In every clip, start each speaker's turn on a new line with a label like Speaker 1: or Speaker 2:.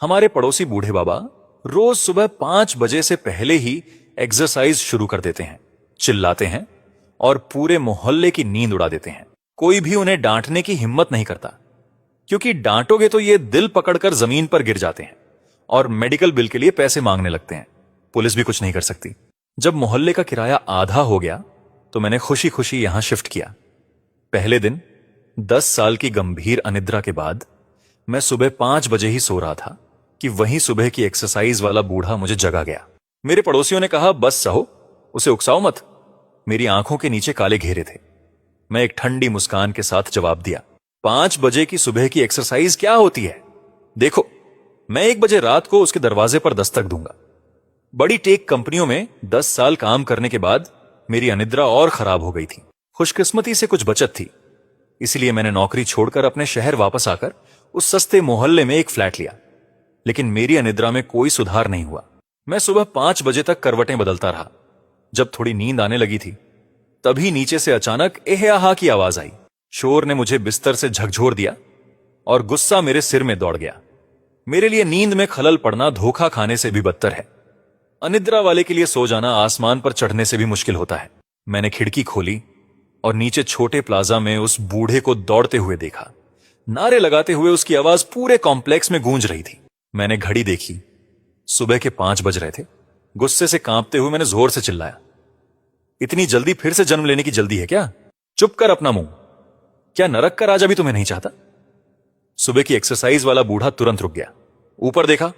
Speaker 1: हमारे पड़ोसी बूढ़े बाबा रोज सुबह 5 बजे से पहले ही एक्सरसाइज शुरू कर देते हैं, चिल्लाते हैं और पूरे मोहल्ले की नींद उड़ा देते हैं। कोई भी उन्हें डांटने की हिम्मत नहीं करता, क्योंकि डांटोगे तो ये दिल पकड़कर जमीन पर गिर जाते हैं और मेडिकल बिल के लिए पैसे मांगने लगते हैं। पुलिस भी कुछ नहीं कर सकती। जब मोहल्ले का किराया आधा हो गया तो मैंने खुशी खुशी यहां शिफ्ट किया। पहले दिन 10 साल की गंभीर अनिद्रा के बाद मैं सुबह 5 बजे ही सो रहा था कि वहीं सुबह की एक्सरसाइज वाला बूढ़ा मुझे जगा गया। मेरे पड़ोसियों ने कहा, बस सहो, उसे उकसाओ मत। मेरी आंखों के नीचे काले घेरे थे। मैं एक ठंडी मुस्कान के साथ जवाब दिया, 5 बजे की सुबह की एक्सरसाइज क्या होती है? देखो, मैं 1 बजे रात को उसके दरवाजे पर दस्तक दूंगा। बड़ी टेक कंपनियों में 10 साल काम करने के बाद मेरी अनिद्रा और खराब हो गई थी। खुशकिस्मती से कुछ बचत थी, इसलिए मैंने नौकरी छोड़कर अपने शहर वापस आकर उस सस्ते मोहल्ले में एक फ्लैट लिया। लेकिन मेरी अनिद्रा में कोई सुधार नहीं हुआ। मैं सुबह 5 बजे तक करवटें बदलता रहा। जब थोड़ी नींद आने लगी थी, तभी नीचे से अचानक एह-आहा की आवाज आई। शोर ने मुझे बिस्तर से झकझोर दिया और गुस्सा मेरे सिर में दौड़ गया। मेरे लिए नींद में खलल पड़ना धोखा खाने से भी बदतर है। अनिद्रा वाले के लिए सो जाना आसमान पर चढ़ने से भी मुश्किल होता है। मैंने खिड़की खोली और नीचे छोटे प्लाजा में उस बूढ़े को दौड़ते हुए देखा। नारे लगाते हुए उसकी आवाज पूरे कॉम्प्लेक्स में गूंज रही थी। मैंने घड़ी देखी, सुबह के 5 बज रहे थे। गुस्से से कांपते हुए मैंने जोर से चिल्लाया, इतनी जल्दी फिर से जन्म लेने की जल्दी है क्या? चुप कर अपना मुंह। क्या नरक का राजा भी तुम्हें नहीं चाहता? सुबह की एक्सरसाइज वाला बूढ़ा तुरंत रुक गया, ऊपर देखा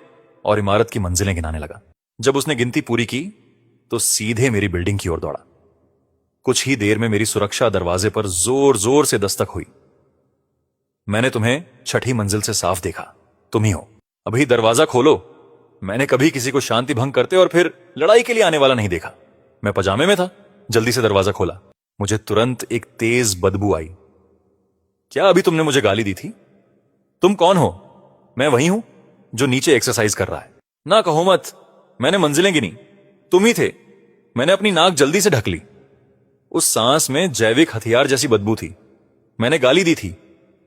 Speaker 1: और इमारत की मंजिलें गिनाने लगा। जब उसने गिनती पूरी की तो सीधे मेरी बिल्डिंग की ओर दौड़ा। कुछ ही देर में मेरी सुरक्षा दरवाजे पर जोर जोर से दस्तक हुई। मैंने तुम्हें 6ठी मंजिल से साफ देखा, तुम ही हो, अभी दरवाजा खोलो। मैंने कभी किसी को शांति भंग करते और फिर लड़ाई के लिए आने वाला नहीं देखा। मैं पजामे में था, जल्दी से दरवाजा खोला। मुझे तुरंत एक तेज बदबू आई। क्या अभी तुमने मुझे गाली दी थी? तुम कौन हो? मैं वही हूं जो नीचे एक्सरसाइज कर रहा है। ना कहो मत, मैंने मंजिलें गिनी, तुम ही थे। मैंने अपनी नाक जल्दी से ढक ली। उस सांस में जैविक हथियार जैसी बदबू थी। मैंने गाली दी थी,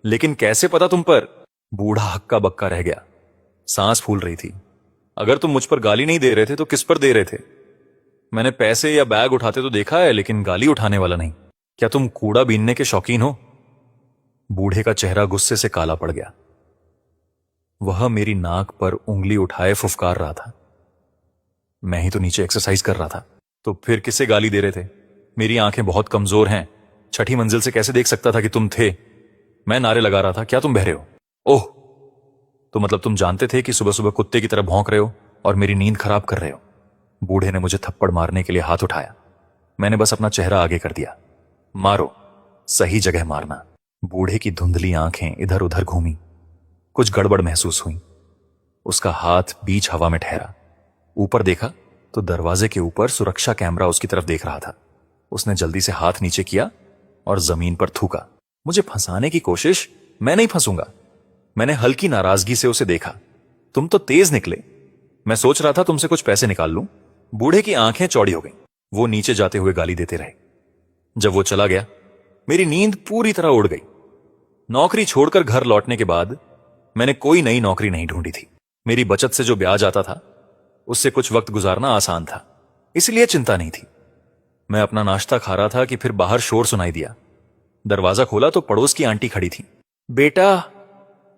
Speaker 1: लेकिन कैसे पता तुम पर? बूढ़ा हक्का बक्का रह गया, सांस फूल रही थी। अगर तुम मुझ पर गाली नहीं दे रहे थे तो किस पर दे रहे थे? मैंने पैसे या बैग उठाते तो देखा है, लेकिन गाली उठाने वाला नहीं। क्या तुम कूड़ा बीनने के शौकीन हो? बूढ़े का चेहरा गुस्से से काला पड़ गया। वह मेरी नाक पर उंगली उठाए फुफकार रहा था। मैं ही तो नीचे एक्सरसाइज कर रहा था, तो फिर किसे गाली दे रहे थे? मेरी आंखें बहुत कमजोर हैं, 6ठी मंजिल से कैसे देख सकता था कि तुम थे? मैं नारे लगा रहा था, क्या तुम बहरे हो? ओह, तो मतलब तुम जानते थे कि सुबह सुबह कुत्ते की तरह भौंक रहे हो और मेरी नींद खराब कर रहे हो। बूढ़े ने मुझे थप्पड़ मारने के लिए हाथ उठाया। मैंने बस अपना चेहरा आगे कर दिया। मारो, सही जगह मारना। बूढ़े की धुंधली आंखें इधर उधर घूमी, कुछ गड़बड़ महसूस हुई। उसका हाथ बीच हवा में ठहरा। ऊपर देखा तो दरवाजे के ऊपर सुरक्षा कैमरा उसकी तरफ देख रहा था। उसने जल्दी से हाथ नीचे किया और जमीन पर थूका। मुझे फंसाने की कोशिश? मैं नहीं फंसूंगा। मैंने हल्की नाराजगी से उसे देखा। तुम तो तेज निकले। मैं सोच रहा था तुमसे कुछ पैसे निकाल लूं। बूढ़े की आंखें चौड़ी हो गईं। वो नीचे जाते हुए गाली देते रहे। जब वो चला गया, मेरी नींद पूरी तरह उड़ गई। नौकरी छोड़कर घर लौटने के बाद मैंने कोई नई नौकरी नहीं ढूंढी थी। मेरी बचत से जो ब्याज आता था, उससे कुछ वक्त गुजारना आसान था, इसलिए चिंता नहीं थी। मैं अपना नाश्ता खा रहा था कि फिर बाहर शोर सुनाई दिया। दरवाजा खोला तो पड़ोस की आंटी खड़ी थी। बेटा,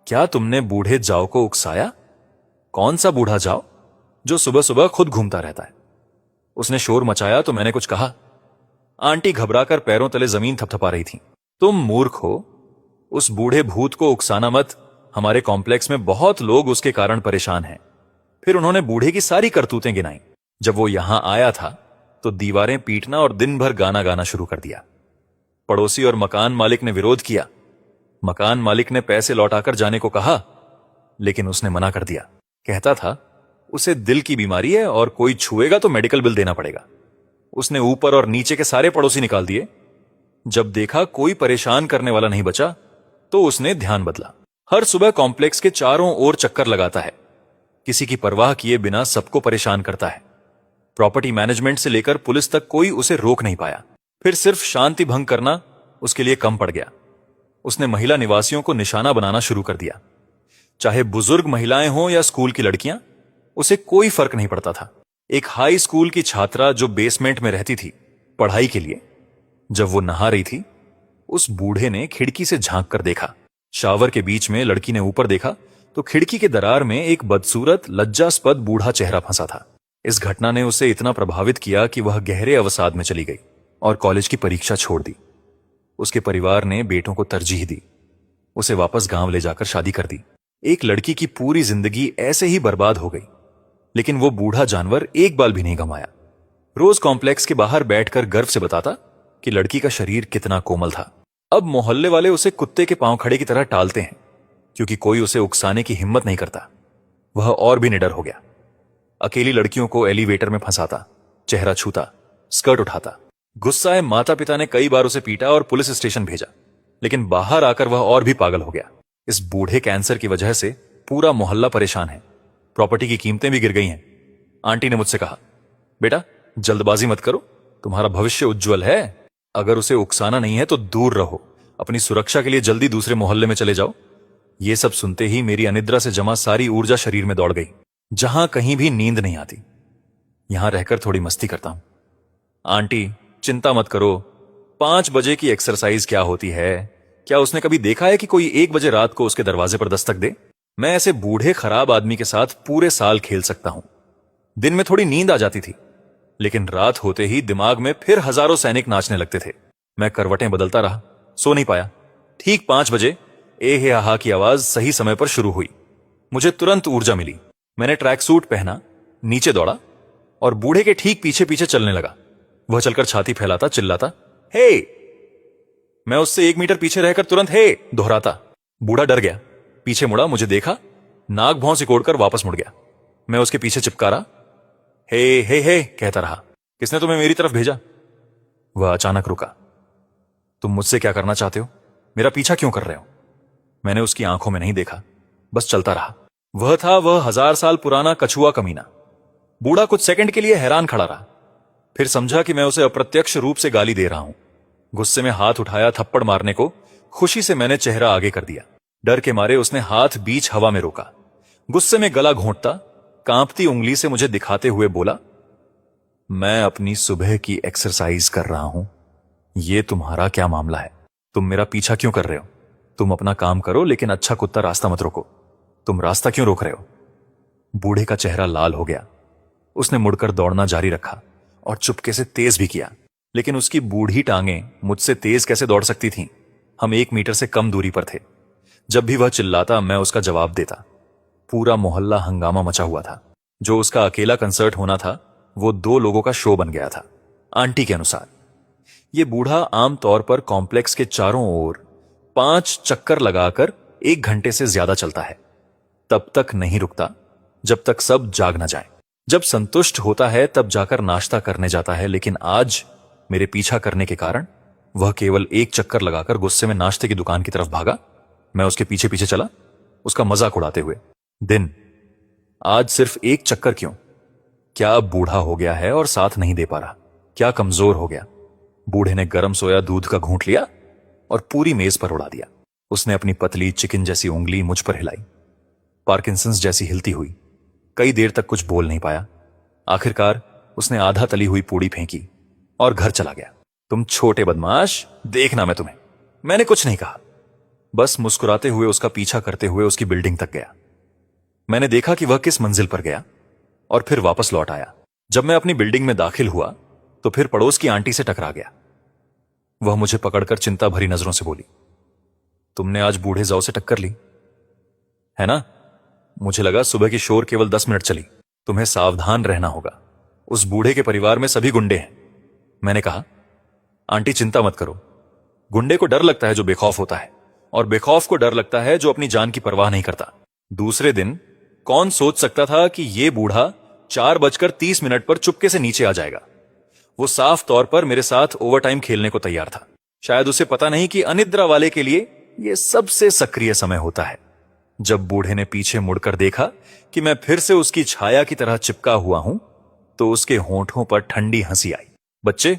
Speaker 1: क्या तुमने बूढ़े जाओ को उकसाया? कौन सा बूढ़ा जाओ जो सुबह सुबह खुद घूमता रहता है? उसने शोर मचाया तो मैंने कुछ कहा। आंटी घबराकर पैरों तले जमीन थपथपा रही थी। तुम मूर्ख हो, उस बूढ़े भूत को उकसाना मत। हमारे कॉम्प्लेक्स में बहुत लोग उसके कारण परेशान हैं। फिर उन्होंने बूढ़े की सारी करतूतें गिनाई। जब वो यहां आया था तो दीवारें पीटना और दिन भर गाना गाना शुरू कर दिया। पड़ोसी और मकान मालिक ने विरोध किया। मकान मालिक ने पैसे लौटाकर जाने को कहा, लेकिन उसने मना कर दिया। कहता था उसे दिल की बीमारी है और कोई छुएगा तो मेडिकल बिल देना पड़ेगा। उसने ऊपर और नीचे के सारे पड़ोसी निकाल दिए। जब देखा कोई परेशान करने वाला नहीं बचा तो उसने ध्यान बदला। हर सुबह कॉम्प्लेक्स के चारों ओर चक्कर लगाता है, किसी की परवाह किए बिना सबको परेशान करता है। प्रॉपर्टी मैनेजमेंट से लेकर पुलिस तक कोई उसे रोक नहीं पाया। फिर सिर्फ शांति भंग करना उसके लिए कम पड़ गया। उसने महिला निवासियों को निशाना बनाना शुरू कर दिया। चाहे बुजुर्ग महिलाएं हों या स्कूल की लड़कियां, उसे कोई फर्क नहीं पड़ता था। एक हाई स्कूल की छात्रा जो बेसमेंट में रहती थी पढ़ाई के लिए, जब वो नहा रही थी, उस बूढ़े ने खिड़की से झांक कर देखा। शावर के बीच में लड़की ने ऊपर देखा तो खिड़की के दरार में एक बदसूरत लज्जास्पद बूढ़ा चेहरा फंसा था। इस घटना ने उसे इतना प्रभावित किया कि वह गहरे अवसाद में चली गई और कॉलेज की परीक्षा छोड़ दी। उसके परिवार ने बेटों को तरजीह दी, उसे वापस गांव ले जाकर शादी कर दी। एक लड़की की पूरी जिंदगी ऐसे ही बर्बाद हो गई, लेकिन वो बूढ़ा जानवर एक बाल भी नहीं गंवाया। रोज कॉम्प्लेक्स के बाहर बैठकर गर्व से बताता कि लड़की का शरीर कितना कोमल था। अब मोहल्ले वाले उसे कुत्ते के पांव खड़े की तरह टालते हैं, क्योंकि कोई उसे उकसाने की हिम्मत नहीं करता। वह और भी निडर हो गया। अकेली लड़कियों को एलिवेटर में फंसाता, चेहरा छूता, स्कर्ट उठाता। गुस्साए माता पिता ने कई बार उसे पीटा और पुलिस स्टेशन भेजा, लेकिन बाहर आकर वह और भी पागल हो गया। इस बूढ़े कैंसर की वजह से पूरा मोहल्ला परेशान है। प्रॉपर्टी की कीमतें भी गिर गई हैं। आंटी ने मुझसे कहा, बेटा जल्दबाजी मत करो, तुम्हारा भविष्य उज्जवल है। अगर उसे उकसाना नहीं है तो दूर रहो, अपनी सुरक्षा के लिए जल्दी दूसरे मोहल्ले में चले जाओ। ये सब सुनते ही मेरी अनिद्रा से जमा सारी ऊर्जा शरीर में दौड़ गई। जहां कहीं भी नींद नहीं आती, यहां रहकर थोड़ी मस्ती करता हूं। आंटी चिंता मत करो, 5 बजे की एक्सरसाइज क्या होती है? क्या उसने कभी देखा है कि कोई 1 बजे रात को उसके दरवाजे पर दस्तक दे? मैं ऐसे बूढ़े खराब आदमी के साथ पूरे साल खेल सकता हूं। दिन में थोड़ी नींद आ जाती थी, लेकिन रात होते ही दिमाग में फिर हजारों सैनिक नाचने लगते थे। मैं करवटें बदलता रहा, सो नहीं पाया। ठीक 5 बजे ए हे आहा की आवाज सही समय पर शुरू हुई। मुझे तुरंत ऊर्जा मिली। मैंने ट्रैक सूट पहना, नीचे दौड़ा और बूढ़े के ठीक पीछे पीछे चलने लगा। वह चलकर छाती फैलाता, चिल्लाता, हे। मैं उससे 1 मीटर पीछे रहकर तुरंत हे दोहराता। बूढ़ा डर गया, पीछे मुड़ा, मुझे देखा, नाक भौं सिकोड़कर वापस मुड़ गया। मैं उसके पीछे चिपका रहा, हे कहता रहा। किसने तुम्हें मेरी तरफ भेजा? वह अचानक रुका। तुम मुझसे क्या करना चाहते हो? मेरा पीछा क्यों कर रहे हो? मैंने उसकी आंखों में नहीं देखा, बस चलता रहा। वह था वह 1000 साल पुराना कछुआ कमीना। बूढ़ा कुछ सेकंड के लिए हैरान खड़ा रहा, फिर समझा कि मैं उसे अप्रत्यक्ष रूप से गाली दे रहा हूं। गुस्से में हाथ उठाया थप्पड़ मारने को। खुशी से मैंने चेहरा आगे कर दिया। डर के मारे उसने हाथ बीच हवा में रोका। गुस्से में गला घोंटता, कांपती उंगली से मुझे दिखाते हुए बोला, मैं अपनी सुबह की एक्सरसाइज कर रहा हूं, ये तुम्हारा क्या मामला है? तुम मेरा पीछा क्यों कर रहे हो? तुम अपना काम करो, लेकिन अच्छा कुत्ता रास्ता मत रोको। तुम रास्ता क्यों रोक रहे हो? बूढ़े का चेहरा लाल हो गया। उसने मुड़कर दौड़ना जारी रखा और चुपके से तेज भी किया, लेकिन उसकी बूढ़ी टांगें मुझसे तेज कैसे दौड़ सकती थीं? हम 1 मीटर से कम दूरी पर थे। जब भी वह चिल्लाता, मैं उसका जवाब देता। पूरा मोहल्ला हंगामा मचा हुआ था। जो उसका अकेला कंसर्ट होना था, वो 2 लोगों का शो बन गया था। आंटी के अनुसार ये बूढ़ा आमतौर पर कॉम्प्लेक्स के चारों ओर 5 चक्कर लगाकर 1 घंटे से ज्यादा चलता है। तब तक नहीं रुकता जब तक सब जाग न जाए। जब संतुष्ट होता है तब जाकर नाश्ता करने जाता है, लेकिन आज मेरे पीछा करने के कारण वह केवल 1 चक्कर लगाकर गुस्से में नाश्ते की दुकान की तरफ भागा। मैं उसके पीछे पीछे चला, उसका मजाक उड़ाते हुए। दिन आज सिर्फ 1 चक्कर क्यों? क्या अब बूढ़ा हो गया है और साथ नहीं दे पा रहा? क्या कमजोर हो गया? बूढ़े ने गर्म सोया दूध का घूंट लिया और पूरी मेज पर उड़ा दिया। उसने अपनी पतली चिकन जैसी उंगली मुझ पर हिलाई, पार्किंसंस जैसी हिलती हुई। कई देर तक कुछ बोल नहीं पाया। आखिरकार उसने आधा तली हुई पूड़ी फेंकी और घर चला गया। तुम छोटे बदमाश, देखना मैं तुम्हें। मैंने कुछ नहीं कहा, बस मुस्कुराते हुए उसका पीछा करते हुए उसकी बिल्डिंग तक गया। मैंने देखा कि वह किस मंजिल पर गया और फिर वापस लौट आया। जब मैं अपनी बिल्डिंग में दाखिल हुआ तो फिर पड़ोस की आंटी से टकरा गया। वह मुझे पकड़कर चिंता भरी नजरों से बोली, तुमने आज बूढ़े जाओ से टक्कर ली है ना? मुझे लगा सुबह की शोर केवल 10 मिनट चली। तुम्हें सावधान रहना होगा, उस बूढ़े के परिवार में सभी गुंडे हैं। मैंने कहा, आंटी चिंता मत करो। गुंडे को डर लगता है जो बेखौफ होता है, और बेखौफ को डर लगता है जो अपनी जान की परवाह नहीं करता। दूसरे दिन कौन सोच सकता था कि यह बूढ़ा 4:30 पर चुपके से नीचे आ जाएगा। वो साफ तौर पर मेरे साथ ओवरटाइम खेलने को तैयार था। शायद उसे पता नहीं कि अनिद्रा वाले के लिए यह सबसे सक्रिय समय होता है। जब बूढ़े ने पीछे मुड़कर देखा कि मैं फिर से उसकी छाया की तरह चिपका हुआ हूं, तो उसके होंठों पर ठंडी हंसी आई। बच्चे,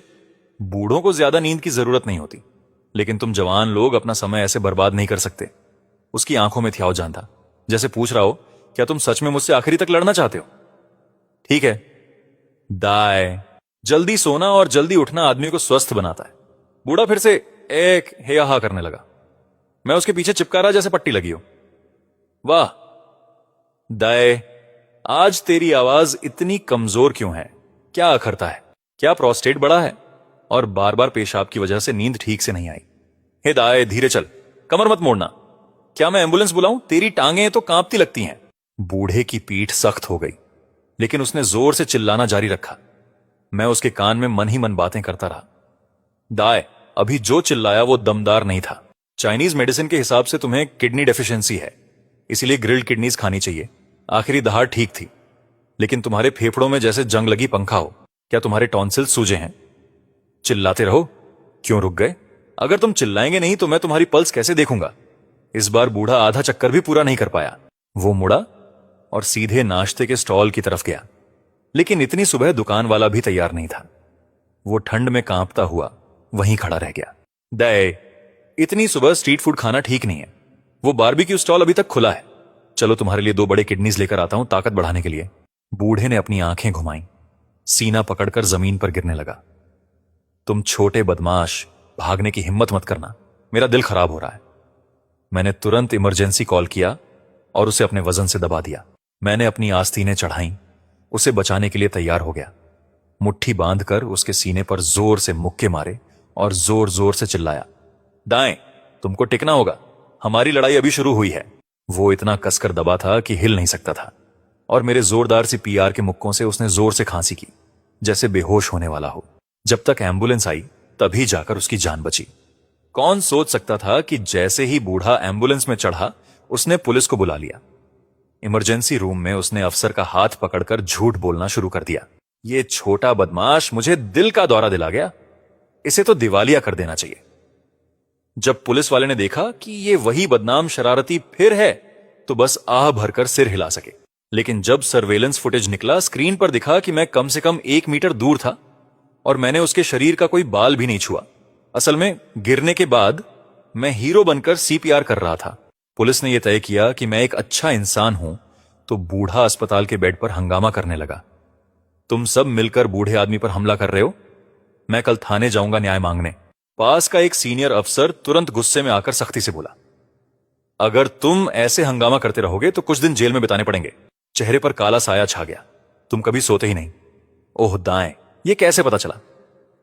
Speaker 1: बूढ़ों को ज्यादा नींद की जरूरत नहीं होती, लेकिन तुम जवान लोग अपना समय ऐसे बर्बाद नहीं कर सकते। उसकी आंखों में थ्याव जान था, जैसे पूछ रहा हो, क्या तुम सच में मुझसे आखिरी तक लड़ना चाहते हो? ठीक है। दाय, जल्दी सोना और जल्दी उठना आदमी को स्वस्थ बनाता है। बूढ़ा फिर से एक हे हा करने लगा। मैं उसके पीछे चिपका रहा जैसे पट्टी लगी हो। वाह दाय, आज तेरी आवाज इतनी कमजोर क्यों है? क्या अखरता है? क्या प्रोस्टेट बड़ा है? और बार बार पेशाब की वजह से नींद ठीक से नहीं आई? हे दाय, धीरे चल, कमर मत मोड़ना। क्या मैं एम्बुलेंस बुलाऊं? तेरी टांगें तो कांपती लगती हैं। बूढ़े की पीठ सख्त हो गई, लेकिन उसने जोर से चिल्लाना जारी रखा। मैं उसके कान में मन ही मन बातें करता रहा। दाय, अभी जो चिल्लाया वो दमदार नहीं था। चाइनीज मेडिसिन के हिसाब से तुम्हें किडनी डेफिशिएंसी है, इसीलिए ग्रिल्ड किडनीज खानी चाहिए। आखिरी दहाड़ ठीक थी, लेकिन तुम्हारे फेफड़ों में जैसे जंग लगी पंखा हो। क्या तुम्हारे टॉन्सिल्स सूजे हैं? चिल्लाते रहो। क्यों रुक गए? अगर तुम चिल्लाएंगे नहीं तो मैं तुम्हारी पल्स कैसे देखूंगा? इस बार बूढ़ा आधा चक्कर भी पूरा नहीं कर पाया। वो मुड़ा और सीधे नाश्ते के स्टॉल की तरफ गया, लेकिन इतनी सुबह दुकान वाला भी तैयार नहीं था। वो ठंड में कांपता हुआ वहीं खड़ा रह गया। दे, इतनी सुबह स्ट्रीट फूड खाना ठीक नहीं है। वो बारबेक्यू स्टॉल अभी तक खुला है। चलो तुम्हारे लिए 2 बड़े किडनीज लेकर आता हूं ताकत बढ़ाने के लिए। बूढ़े ने अपनी आंखें घुमाई, सीना पकड़कर जमीन पर गिरने लगा। तुम छोटे बदमाश, भागने की हिम्मत मत करना, मेरा दिल खराब हो रहा है। मैंने तुरंत इमरजेंसी कॉल किया और उसे अपने वजन से दबा दिया। मैंने अपनी आस्तीनें चढ़ाई, उसे बचाने के लिए तैयार हो गया। मुट्ठी बांधकर उसके सीने पर जोर से मुक्के मारे और जोर जोर से चिल्लाया, दाएं, तुमको टिकना होगा, हमारी लड़ाई अभी शुरू हुई है। वो इतना कसकर दबा था कि हिल नहीं सकता था, और मेरे जोरदार सी पीआर के मुक्कों से उसने जोर से खांसी की, जैसे बेहोश होने वाला हो। जब तक एम्बुलेंस आई तभी जाकर उसकी जान बची। कौन सोच सकता था कि जैसे ही बूढ़ा एम्बुलेंस में चढ़ा, उसने पुलिस को बुला लिया। इमरजेंसी रूम में उसने अफसर का हाथ पकड़कर झूठ बोलना शुरू कर दिया। ये छोटा बदमाश मुझे दिल का दौरा दिला गया, इसे तो दिवालिया कर देना चाहिए। जब पुलिस वाले ने देखा कि ये वही बदनाम शरारती फिर है, तो बस आह भरकर सिर हिला सके। लेकिन जब सर्वेलेंस फुटेज निकला, स्क्रीन पर दिखा कि मैं कम से कम 1 मीटर दूर था और मैंने उसके शरीर का कोई बाल भी नहीं छुआ। असल में गिरने के बाद मैं हीरो बनकर सीपीआर कर रहा था। पुलिस ने यह तय किया कि मैं एक अच्छा इंसान हूं, तो बूढ़ा अस्पताल के बेड पर हंगामा करने लगा। तुम सब मिलकर बूढ़े आदमी पर हमला कर रहे हो, मैं कल थाने जाऊंगा न्याय मांगने। पास का एक सीनियर अफसर तुरंत गुस्से में आकर सख्ती से बोला, अगर तुम ऐसे हंगामा करते रहोगे तो कुछ दिन जेल में बिताने पड़ेंगे। चेहरे पर काला साया छा गया। तुम कभी सोते ही नहीं। ओह दाएं, ये कैसे पता चला?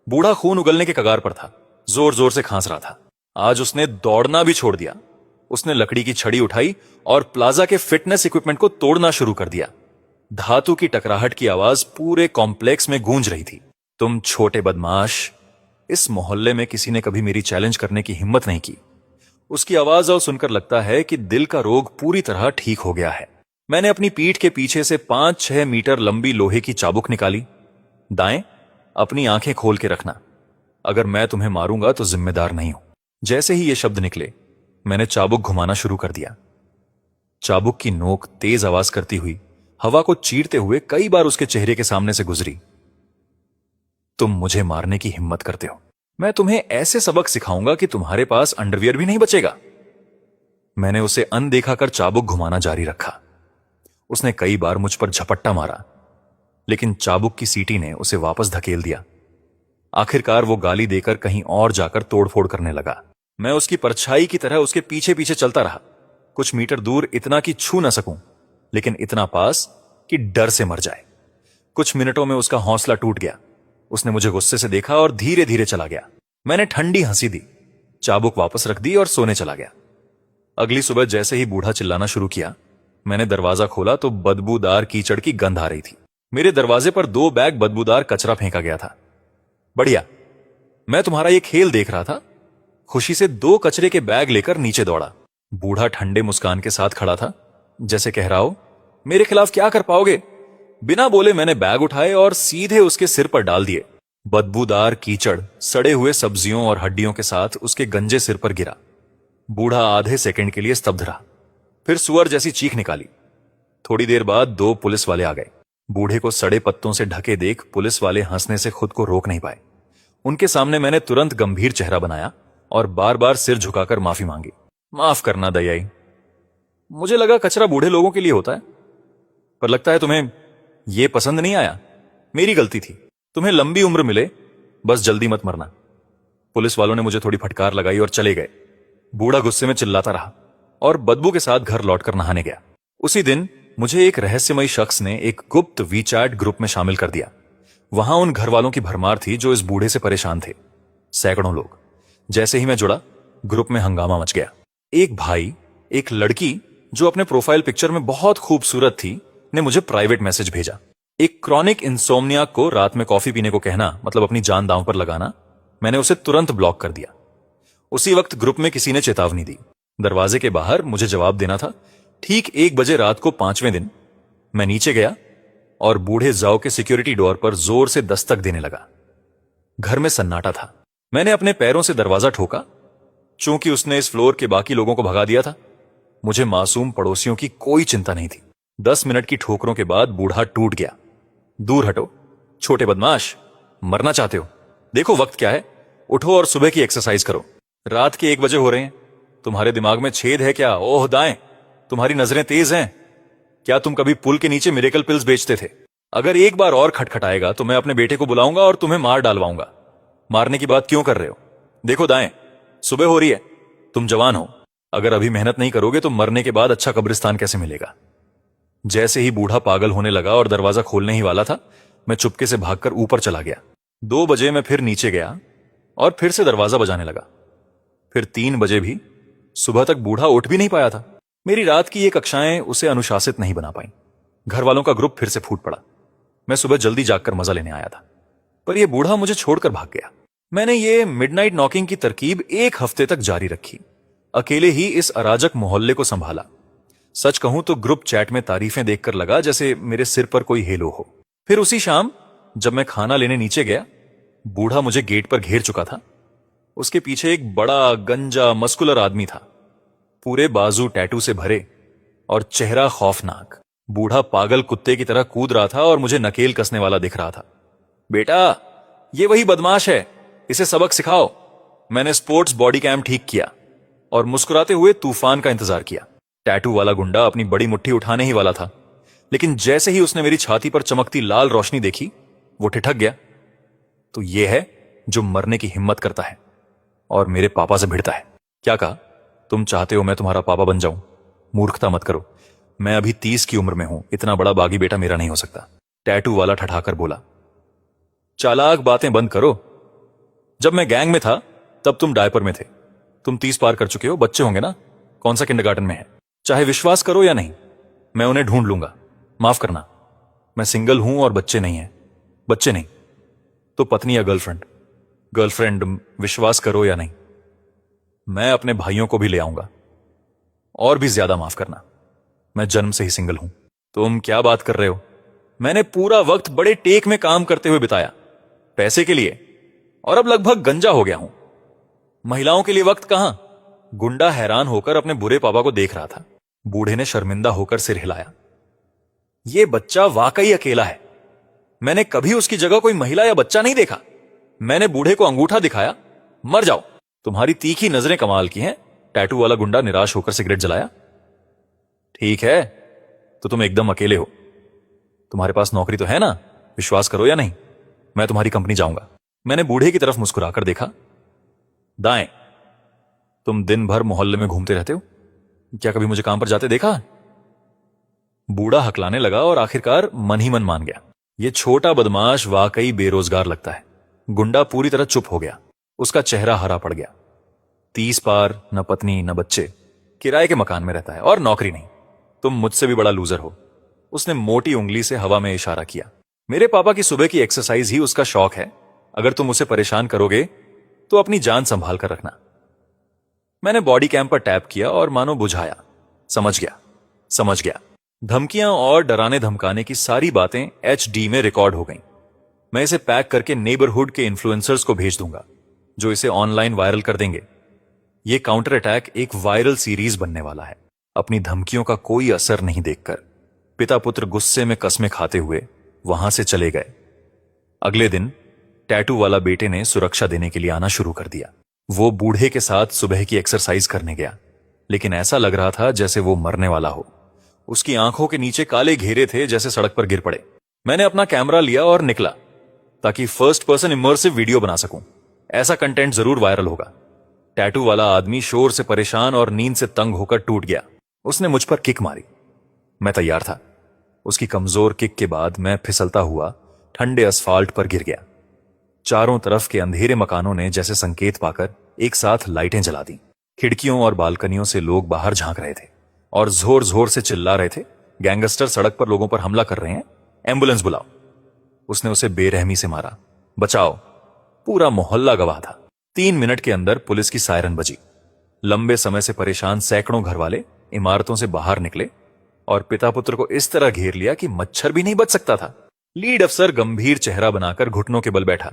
Speaker 1: बूढ़ा खून उगलने के कगार पर था, जोर जोर से खांस रहा था। आज उसने दौड़ना भी छोड़ दिया। उसने लकड़ी की छड़ी उठाई और प्लाजा के फिटनेस इक्विपमेंट को तोड़ना शुरू कर दिया। धातु की टकराहट की आवाज पूरे कॉम्प्लेक्स में गूंज रही थी। तुम छोटे बदमाश, इस मोहल्ले में किसी ने कभी मेरी चैलेंज करने की हिम्मत नहीं की। उसकी आवाज और सुनकर लगता है कि दिल का रोग पूरी तरह ठीक हो गया है। मैंने अपनी पीठ के पीछे से 5-6 मीटर लंबी लोहे की चाबुक निकाली। दाएं, अपनी आंखें खोल के रखना, अगर मैं तुम्हें मारूंगा तो जिम्मेदार नहीं हूं। जैसे ही ये शब्द निकले, मैंने चाबुक घुमाना शुरू कर दिया। चाबुक की नोक तेज आवाज करती हुई हवा को चीरते हुए कई बार उसके चेहरे के सामने से गुजरी। तुम मुझे मारने की हिम्मत करते हो, मैं तुम्हें ऐसे सबक सिखाऊंगा कि तुम्हारे पास अंडरवियर भी नहीं बचेगा। मैंने उसे अनदेखा कर चाबुक घुमाना जारी रखा। उसने कई बार मुझ पर झपट्टा मारा, लेकिन चाबुक की सीटी ने उसे वापस धकेल दिया। आखिरकार वो गाली देकर कहीं और जाकर तोड़फोड़ करने लगा। मैं उसकी परछाई की तरह उसके पीछे पीछे चलता रहा, कुछ मीटर दूर इतना कि छू ना सकूं, लेकिन इतना पास कि डर से मर जाए। कुछ मिनटों में उसका हौसला टूट गया। उसने मुझे गुस्से से देखा और धीरे धीरे चला गया। मैंने ठंडी हंसी दी, चाबुक वापस रख दी और सोने चला गया। अगली सुबह जैसे ही बूढ़ा चिल्लाना शुरू किया, मैंने दरवाजा खोला तो बदबूदार कीचड़ की गंध आ रही थी। मेरे दरवाजे पर 2 बैग बदबूदार कचरा फेंका गया था। बढ़िया, मैं तुम्हारा ये खेल देख रहा था। खुशी से 2 कचरे के बैग लेकर नीचे दौड़ा। बूढ़ा ठंडे मुस्कान के साथ खड़ा था, जैसे कह रहा हो, मेरे खिलाफ क्या कर पाओगे। बिना बोले मैंने बैग उठाए और सीधे उसके सिर पर डाल दिए। बदबूदार कीचड़ सड़े हुए सब्जियों और हड्डियों के साथ उसके गंजे सिर पर गिरा। बूढ़ा आधे सेकंड के लिए स्तब्ध रहा, फिर सुअर जैसी चीख निकाली। थोड़ी देर बाद 2 पुलिस वाले आ गए। बूढ़े को सड़े पत्तों से ढके देख पुलिस वाले हंसने से खुद को रोक नहीं पाए। उनके सामने मैंने तुरंत गंभीर चेहरा बनाया और बार बार सिर झुकाकर माफी मांगी। माफ करना दयाई, मुझे लगा कचरा बूढ़े लोगों के लिए होता है, पर लगता है तुम्हें यह पसंद नहीं आया। मेरी गलती थी। तुम्हें लंबी उम्र मिले, बस जल्दी मत मरना। पुलिस वालों ने मुझे थोड़ी फटकार लगाई और चले गए। बूढ़ा गुस्से में चिल्लाता रहा और बदबू के साथ घर लौटकर नहाने गया। उसी दिन मुझे एक रहस्यमयी शख्स ने एक गुप्त वीचैट ग्रुप में शामिल कर दिया। वहां उन घर वालों की भरमार थी जो इस बूढ़े से परेशान थे, सैकड़ों लोग। जैसे ही मैं जुड़ा, ग्रुप में हंगामा मच गया। एक भाई, एक लड़की जो अपने प्रोफाइल पिक्चर में बहुत खूबसूरत थी, ने मुझे प्राइवेट मैसेज भेजा। एक क्रॉनिक इंसोम्नियाक को रात में कॉफी पीने को कहना मतलब अपनी जान दांव पर लगाना। मैंने उसे तुरंत ब्लॉक कर दिया। उसी वक्त ग्रुप में किसी ने चेतावनी दी। दरवाजे के बाहर मुझे जवाब देना था। ठीक 1 बजे रात को 5वें दिन मैं नीचे गया और बूढ़े जाओ के सिक्योरिटी डोर पर जोर से दस्तक देने लगा। घर में सन्नाटा था। मैंने अपने पैरों से दरवाजा ठोका। चूंकि उसने इस फ्लोर के बाकी लोगों को भगा दिया था, मुझे मासूम पड़ोसियों की कोई चिंता नहीं थी। 10 मिनट की ठोकरों के बाद बूढ़ा टूट गया। दूर हटो, छोटे बदमाश, मरना चाहते हो? देखो वक्त क्या है, उठो और सुबह की एक्सरसाइज करो। रात के 1 बजे हो रहे हैं। तुम्हारे दिमाग में छेद है क्या? ओह दाएं, तुम्हारी नजरें तेज हैं क्या? तुम कभी पुल के नीचे मिरेकल पिल्स बेचते थे? अगर एक बार और खटखटाएगा तो मैं अपने बेटे को बुलाऊंगा और तुम्हें मार डालवाऊंगा। मारने की बात क्यों कर रहे हो? देखो दाएं, सुबह हो रही है। तुम जवान हो। अगर अभी मेहनत नहीं करोगे तो मरने के बाद अच्छा कब्रिस्तान कैसे मिलेगा? जैसे ही बूढ़ा पागल होने लगा और दरवाजा खोलने ही वाला था, मैं चुपके से भागकर ऊपर चला गया। 2 बजे मैं फिर नीचे गया और फिर से दरवाजा बजाने लगा। फिर 3 बजे भी। सुबह तक बूढ़ा उठ भी नहीं पाया था। मेरी रात की ये कक्षाएं उसे अनुशासित नहीं बना पाई। घर वालों का ग्रुप फिर से फूट पड़ा। मैं सुबह जल्दी जागकर मजा लेने आया था, पर यह बूढ़ा मुझे छोड़कर भाग गया। मैंने ये मिडनाइट नॉकिंग की तरकीब 1 हफ्ते तक जारी रखी। अकेले ही इस अराजक मोहल्ले को संभाला। सच कहूं तो ग्रुप चैट में तारीफें देखकर लगा जैसे मेरे सिर पर कोई हेलो हो। फिर उसी शाम जब मैं खाना लेने नीचे गया, बूढ़ा मुझे गेट पर घेर चुका था। उसके पीछे एक बड़ा गंजा मस्कुलर आदमी था, पूरे बाजू टैटू से भरे और चेहरा खौफनाक। बूढ़ा पागल कुत्ते की तरह कूद रहा था और मुझे नकेल कसने वाला दिख रहा था। बेटा, ये वही बदमाश है, इसे सबक सिखाओ। मैंने स्पोर्ट्स बॉडी कैम ठीक किया और मुस्कुराते हुए तूफान का इंतजार किया। टैटू वाला गुंडा अपनी बड़ी मुट्ठी उठाने ही वाला था, लेकिन जैसे ही उसने मेरी छाती पर चमकती लाल रोशनी देखी, वो ठिठक गया। तो ये है जो मरने की हिम्मत करता है और मेरे पापा से भिड़ता है। क्या कहा? तुम चाहते हो मैं तुम्हारा पापा बन जाऊं? मूर्खता मत करो। मैं अभी 30 की उम्र में हूं। इतना बड़ा बागी बेटा मेरा नहीं हो सकता। टैटू वाला ठठाकर बोला। चालाक बातें बंद करो। जब मैं गैंग में था तब तुम डायपर में थे। तुम 30 पार कर चुके हो। बच्चे होंगे ना? कौन सा किंडरगार्टन में है? चाहे विश्वास करो या नहीं, मैं उन्हें ढूंढ लूंगा। माफ करना, मैं सिंगल हूं और बच्चे नहीं है। बच्चे नहीं तो पत्नी या गर्लफ्रेंड? गर्लफ्रेंड, विश्वास करो या नहीं, मैं अपने भाइयों को भी ले आऊंगा। और भी ज्यादा माफ करना, मैं जन्म से ही सिंगल हूं। तुम क्या बात कर रहे हो? मैंने पूरा वक्त बड़े टेक में काम करते हुए बिताया, पैसे के लिए, और अब लगभग गंजा हो गया हूं। महिलाओं के लिए वक्त कहां? गुंडा हैरान होकर अपने बुरे पापा को देख रहा था। बूढ़े ने शर्मिंदा होकर सिर हिलाया। यह बच्चा वाकई अकेला है। मैंने कभी उसकी जगह कोई महिला या बच्चा नहीं देखा। मैंने बूढ़े को अंगूठा दिखाया। मर जाओ। तुम्हारी तीखी नजरें कमाल की हैं। टैटू वाला गुंडा निराश होकर सिगरेट जलाया। ठीक है, तो तुम एकदम अकेले हो। तुम्हारे पास नौकरी तो है ना? विश्वास करो या नहीं, मैं तुम्हारी कंपनी जाऊंगा। मैंने बूढ़े की तरफ मुस्कुराकर देखा। दाएं, तुम दिन भर मोहल्ले में घूमते रहते हो, क्या कभी मुझे काम पर जाते देखा? बूढ़ा हकलाने लगा और आखिरकार मन ही मन मान गया। यह छोटा बदमाश वाकई बेरोजगार लगता है। गुंडा पूरी तरह चुप हो गया। उसका चेहरा हरा पड़ गया। 30 पार, न पत्नी न बच्चे, किराए के मकान में रहता है और नौकरी नहीं। तुम मुझसे भी बड़ा लूजर हो। उसने मोटी उंगली से हवा में इशारा किया। मेरे पापा की सुबह की एक्सरसाइज ही उसका शौक है। अगर तुम उसे परेशान करोगे तो अपनी जान संभाल कर रखना। मैंने बॉडी कैम पर टैप किया और मानो बुझाया। समझ गया, समझ गया। धमकियां और डराने धमकाने की सारी बातें HD में रिकॉर्ड हो गईं। मैं इसे पैक करके नेबरहुड के इन्फ्लुएंसर्स को भेज दूंगा, जो इसे ऑनलाइन वायरल कर देंगे। यह काउंटर अटैक एक वायरल सीरीज बनने वाला है। अपनी धमकियों का कोई असर नहीं देखकर पिता पुत्र गुस्से में कस्में खाते हुए वहां से चले गए। अगले दिन टैटू वाला बेटे ने सुरक्षा देने के लिए आना शुरू कर दिया। वो बूढ़े के साथ सुबह की एक्सरसाइज करने गया। लेकिन ऐसा लग रहा था जैसे वो मरने वाला हो। उसकी आंखों के नीचे काले घेरे थे जैसे सड़क पर गिर पड़े। मैंने अपना कैमरा लिया और निकला ताकि फर्स्ट पर्सन इमर्सिव वीडियो बना सकूं। ऐसा कंटेंट जरूर वायरल होगा। टैटू वाला आदमी शोर से परेशान और नींद से तंग होकर टूट गया। उसने मुझ पर किक मारी। मैं तैयार था। उसकी कमजोर किक के बाद मैं फिसलता हुआ ठंडे असफाल्ट पर गिर गया। चारों तरफ के अंधेरे मकानों ने जैसे संकेत पाकर एक साथ लाइटें जला दी। खिड़कियों और बालकनियों से लोग बाहर झांक रहे थे और जोर जोर से चिल्ला रहे थे, गैंगस्टर सड़क पर लोगों पर हमला कर रहे हैं, एम्बुलेंस बुलाओ। उसने उसे बेरहमी से मारा। बचाओ। पूरा मोहल्ला गवाह था। 3 मिनट के अंदर पुलिस की सायरन बजी। लंबे समय से परेशान सैकड़ों घरवाले इमारतों से बाहर निकले और पिता पुत्र को इस तरह घेर लिया कि मच्छर भी नहीं बच सकता था। लीड अफसर गंभीर चेहरा बनाकर घुटनों के बल बैठा।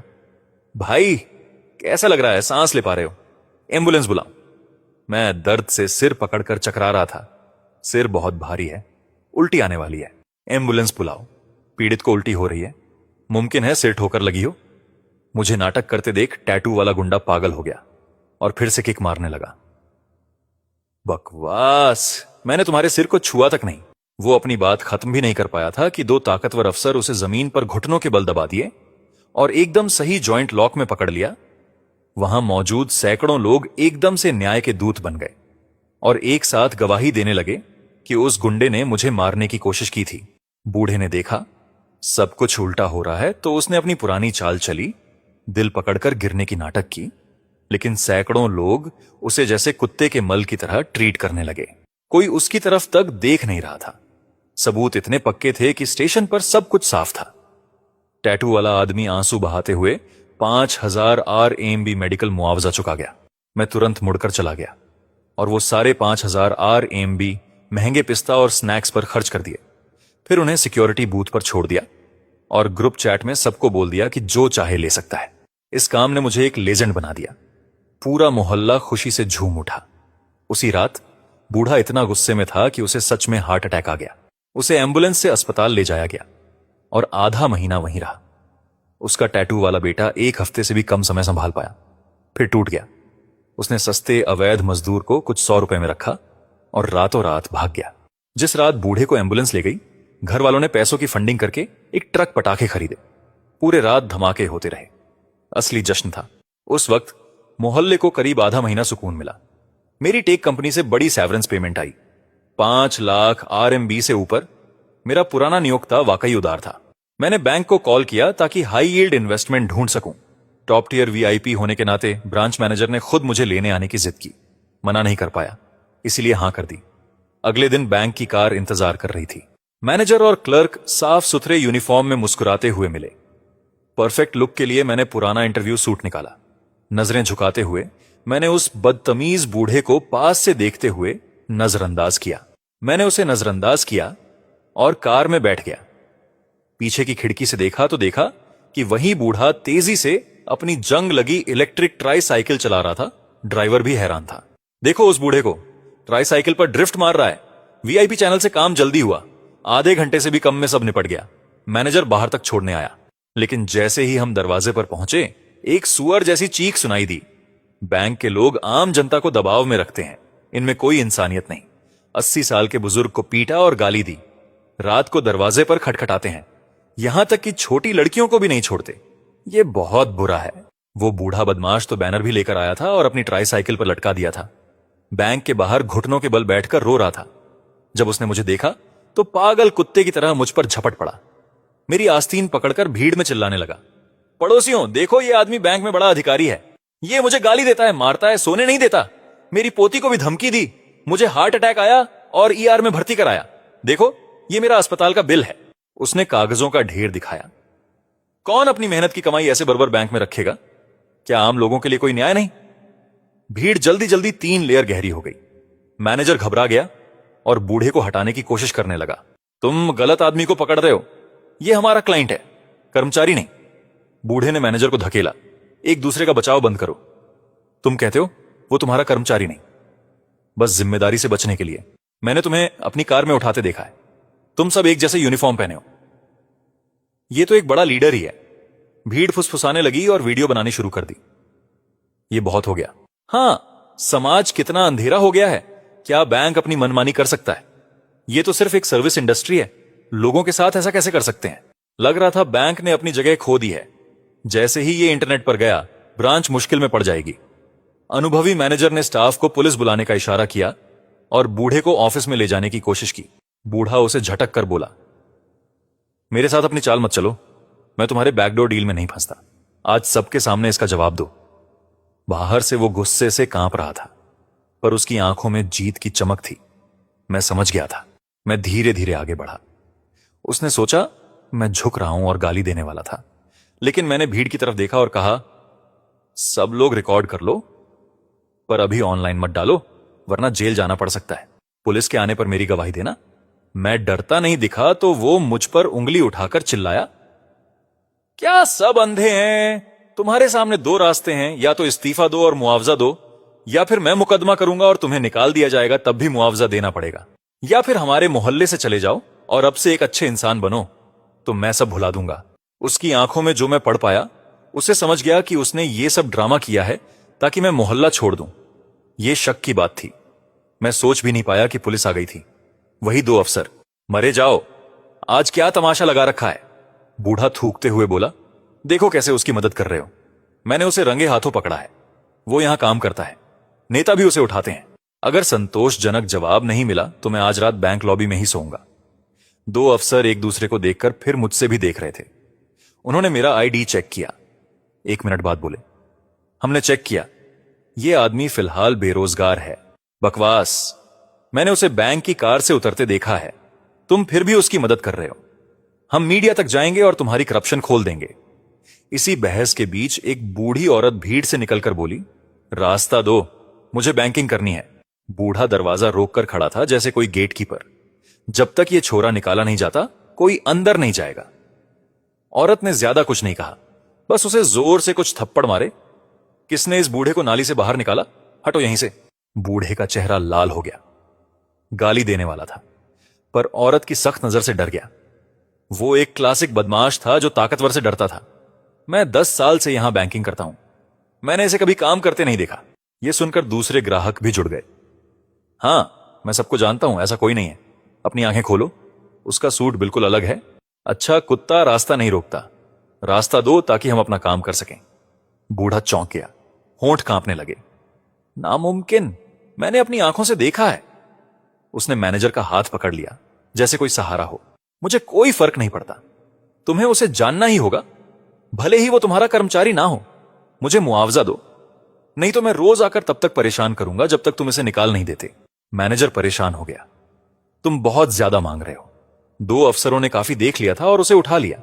Speaker 1: भाई, कैसा लग रहा है? सांस ले पा रहे हो? एम्बुलेंस बुलाओ। मैं दर्द से सिर पकड़कर चकरा रहा था। सिर बहुत भारी है, उल्टी आने वाली है। एम्बुलेंस बुलाओ। पीड़ित को उल्टी हो रही है, मुमकिन है सिर ठोकर लगी हो। मुझे नाटक करते देख टैटू वाला गुंडा पागल हो गया और फिर से किक मारने लगा। बकवास, मैंने तुम्हारे सिर को छुआ तक नहीं। वो अपनी बात खत्म भी नहीं कर पाया था कि 2 ताकतवर अफसर उसे जमीन पर घुटनों के बल दबा दिए और एकदम सही जॉइंट लॉक में पकड़ लिया। वहां मौजूद सैकड़ों लोग एकदम से न्याय के दूत बन गए और एक साथ गवाही देने लगे कि उस गुंडे ने मुझे मारने की कोशिश की थी। बूढ़े ने देखा सब कुछ उल्टा हो रहा है तो उसने अपनी पुरानी चाल चली, दिल पकड़कर गिरने की नाटक की, लेकिन सैकड़ों लोग उसे जैसे कुत्ते के मल की तरह ट्रीट करने लगे। कोई उसकी तरफ तक देख नहीं रहा था। सबूत इतने पक्के थे कि स्टेशन पर सब कुछ साफ था। टैटू वाला आदमी आंसू बहाते हुए 5000 RMB मेडिकल मुआवजा चुका गया। मैं तुरंत मुड़कर चला गया और वो सारे 5000 RMB महंगे पिस्ता और स्नैक्स पर खर्च कर दिए। फिर उन्हें सिक्योरिटी बूथ पर छोड़ दिया और ग्रुप चैट में सबको बोल दिया कि जो चाहे ले सकता है। इस काम ने मुझे एक लेजेंड बना दिया। पूरा मोहल्ला खुशी से झूम उठा। उसी रात बूढ़ा इतना गुस्से में था कि उसे सच में हार्ट अटैक आ गया। उसे एम्बुलेंस से अस्पताल ले जाया गया और आधा महीना वहीं रहा। उसका टैटू वाला बेटा 1 हफ्ते से भी कम समय संभाल पाया, फिर टूट गया। उसने सस्ते अवैध मजदूर को कुछ 100 रुपए में रखा और रातों रात भाग गया। जिस रात बूढ़े को एम्बुलेंस ले गई, घर वालों ने पैसों की फंडिंग करके एक ट्रक पटाखे खरीदे। पूरे रात धमाके होते रहे। असली जश्न था। उस वक्त मोहल्ले को करीब आधा महीना सुकून मिला। मेरी टेक कंपनी से बड़ी सेवरेंस पेमेंट आई, 5 लाख RMB से ऊपर। मेरा पुराना नियोक्ता वाकई उदार था। मैंने बैंक को कॉल किया ताकि हाई यील्ड इन्वेस्टमेंट ढूंढ सकूं। टॉप टियर VIP होने के नाते ब्रांच मैनेजर ने खुद मुझे लेने आने की जिद की। मना नहीं कर पाया, इसीलिए हां कर दी। अगले दिन बैंक की कार इंतजार कर रही थी। मैनेजर और क्लर्क साफ सुथरे यूनिफॉर्म में मुस्कुराते हुए मिले। परफेक्ट लुक के लिए मैंने पुराना इंटरव्यू सूट निकाला। नजरें झुकाते हुए मैंने उस बदतमीज बूढ़े को पास से देखते हुए नजरअंदाज किया। मैंने उसे नजरअंदाज किया और कार में बैठ गया। पीछे की खिड़की से देखा तो देखा कि वही बूढ़ा तेजी से अपनी जंग लगी इलेक्ट्रिक ट्राईसाइकिल चला रहा था। ड्राइवर भी हैरान था। देखो उस बूढ़े को, ट्राईसाइकिल पर ड्रिफ्ट मार रहा है। VIP चैनल से काम जल्दी हुआ, आधे घंटे से भी कम में सब निपट गया। मैनेजर बाहर तक छोड़ने आया, लेकिन जैसे ही हम दरवाजे पर पहुंचे, एक सुअर जैसी चीख सुनाई दी। बैंक के लोग आम जनता को दबाव में रखते हैं, इनमें कोई इंसानियत नहीं। 80 साल के बुजुर्ग को पीटा और गाली दी। रात को दरवाजे पर खटखटाते हैं, यहां तक कि छोटी लड़कियों को भी नहीं छोड़ते। ये बहुत बुरा है। वो बूढ़ा बदमाश तो बैनर भी लेकर आया था और अपनी ट्राईसाइकिल पर लटका दिया था। बैंक के बाहर घुटनों के बल बैठकर रो रहा था। जब उसने मुझे देखा तो पागल कुत्ते की तरह मुझ पर झपट पड़ा। मेरी आस्तीन पकड़कर भीड़ में चिल्लाने लगा, पड़ोसियों देखो, ये आदमी बैंक में बड़ा अधिकारी है। ये मुझे गाली देता है, मारता है, सोने नहीं देता। मेरी पोती को भी धमकी दी। मुझे हार्ट अटैक आया और ER में भर्ती कराया। देखो, ये मेरा अस्पताल का बिल है। उसने कागजों का ढेर दिखाया। कौन अपनी मेहनत की कमाई ऐसे बर्बर बैंक में रखेगा? क्या आम लोगों के लिए कोई न्याय नहीं? भीड़ जल्दी जल्दी 3 लेयर गहरी हो गई। मैनेजर घबरा गया और बूढ़े को हटाने की कोशिश करने लगा। तुम गलत आदमी को पकड़ रहे हो, ये हमारा क्लाइंट है, कर्मचारी नहीं। बूढ़े ने मैनेजर को धकेला। एक दूसरे का बचाव बंद करो। तुम कहते हो वो तुम्हारा कर्मचारी नहीं, बस जिम्मेदारी से बचने के लिए। मैंने तुम्हें अपनी कार में उठाते देखा है। तुम सब एक जैसे यूनिफॉर्म पहने हो। ये तो एक बड़ा लीडर ही है। भीड़ फुसफुसाने लगी और वीडियो बनानी शुरू कर दी। ये बहुत हो गया। हां, समाज कितना अंधेरा हो गया है। क्या बैंक अपनी मनमानी कर सकता है? ये तो सिर्फ एक सर्विस इंडस्ट्री है, लोगों के साथ ऐसा कैसे कर सकते हैं? लग रहा था बैंक ने अपनी जगह खो दी है। जैसे ही ये इंटरनेट पर गया, ब्रांच मुश्किल में पड़ जाएगी। अनुभवी मैनेजर ने स्टाफ को पुलिस बुलाने का इशारा किया और बूढ़े को ऑफिस में ले जाने की कोशिश की। बूढ़ा उसे झटक कर बोला, मेरे साथ अपनी चाल मत चलो, मैं तुम्हारे बैकडोर डील में नहीं फंसता। आज सबके सामने इसका जवाब दो। बाहर से वो गुस्से से कांप रहा था, पर उसकी आंखों में जीत की चमक थी। मैं समझ गया था। मैं धीरे धीरे आगे बढ़ा। उसने सोचा मैं झुक रहा हूं और गाली देने वाला था, लेकिन मैंने भीड़ की तरफ देखा और कहा, सब लोग रिकॉर्ड कर लो, पर अभी ऑनलाइन मत डालो, वरना जेल जाना पड़ सकता है। पुलिस के आने पर मेरी गवाही देना। मैं डरता नहीं दिखा तो वो मुझ पर उंगली उठाकर चिल्लाया, क्या सब अंधे हैं? तुम्हारे सामने दो रास्ते हैं, या तो इस्तीफा दो और मुआवजा दो, या फिर मैं मुकदमा करूंगा और तुम्हें निकाल दिया जाएगा, तब भी मुआवजा देना पड़ेगा, या फिर हमारे मोहल्ले से चले जाओ और अब से एक अच्छे इंसान बनो, तो मैं सब भुला दूंगा। उसकी आंखों में जो मैं पढ़ पाया, उसे समझ गया कि उसने ये सब ड्रामा किया है ताकि मैं मोहल्ला छोड़ दूं। ये शक की बात थी। मैं सोच भी नहीं पाया कि पुलिस आ गई थी। वही दो अफसर। मरे जाओ, आज क्या तमाशा लगा रखा है? बूढ़ा थूकते हुए बोला, देखो कैसे उसकी मदद कर रहे हो। मैंने उसे रंगे हाथों पकड़ा है। वो यहां काम करता है, नेता भी उसे उठाते हैं। अगर संतोषजनक जवाब नहीं मिला तो मैं आज रात बैंक लॉबी में ही सोऊंगा। दो अफसर एक दूसरे को देखकर फिर मुझसे भी देख रहे थे। उन्होंने मेरा आईडी चेक किया। 1 मिनट बाद बोले, हमने चेक किया, यह आदमी फिलहाल बेरोजगार है। बकवास, मैंने उसे बैंक की कार से उतरते देखा है। तुम फिर भी उसकी मदद कर रहे हो। हम मीडिया तक जाएंगे और तुम्हारी करप्शन खोल देंगे। इसी बहस के बीच एक बूढ़ी औरत भीड़ से निकलकर बोली, रास्ता दो, मुझे बैंकिंग करनी है। बूढ़ा दरवाजा रोककर खड़ा था जैसे कोई गेटकीपर। जब तक ये छोरा निकाला नहीं जाता, कोई अंदर नहीं जाएगा। औरत ने ज्यादा कुछ नहीं कहा, बस उसे जोर से कुछ थप्पड़ मारे। किसने इस बूढ़े को नाली से बाहर निकाला? हटो यहीं से। बूढ़े का चेहरा लाल हो गया। गाली देने वाला था, पर औरत की सख्त नजर से डर गया। वो एक क्लासिक बदमाश था जो ताकतवर से डरता था। मैं 10 साल से यहां बैंकिंग करता हूं, मैंने इसे कभी काम करते नहीं देखा। यह सुनकर दूसरे ग्राहक भी जुड़ गए। हां, मैं सबको जानता हूं, ऐसा कोई नहीं है। अपनी आंखें खोलो, उसका सूट बिल्कुल अलग है। अच्छा कुत्ता रास्ता नहीं रोकता। रास्ता दो ताकि हम अपना काम कर सकें। बूढ़ा चौंक गया, होंठ कांपने लगे। नामुमकिन, मैंने अपनी आंखों से देखा है। उसने मैनेजर का हाथ पकड़ लिया जैसे कोई सहारा हो। मुझे कोई फर्क नहीं पड़ता, तुम्हें उसे जानना ही होगा, भले ही वो तुम्हारा कर्मचारी ना हो। मुझे मुआवजा दो, नहीं तो मैं रोज आकर तब तक परेशान करूंगा जब तक तुम इसे निकाल नहीं देते। मैनेजर परेशान हो गया, तुम बहुत ज्यादा मांग रहे हो। 2 अफसरों ने काफी देख लिया था और उसे उठा लिया।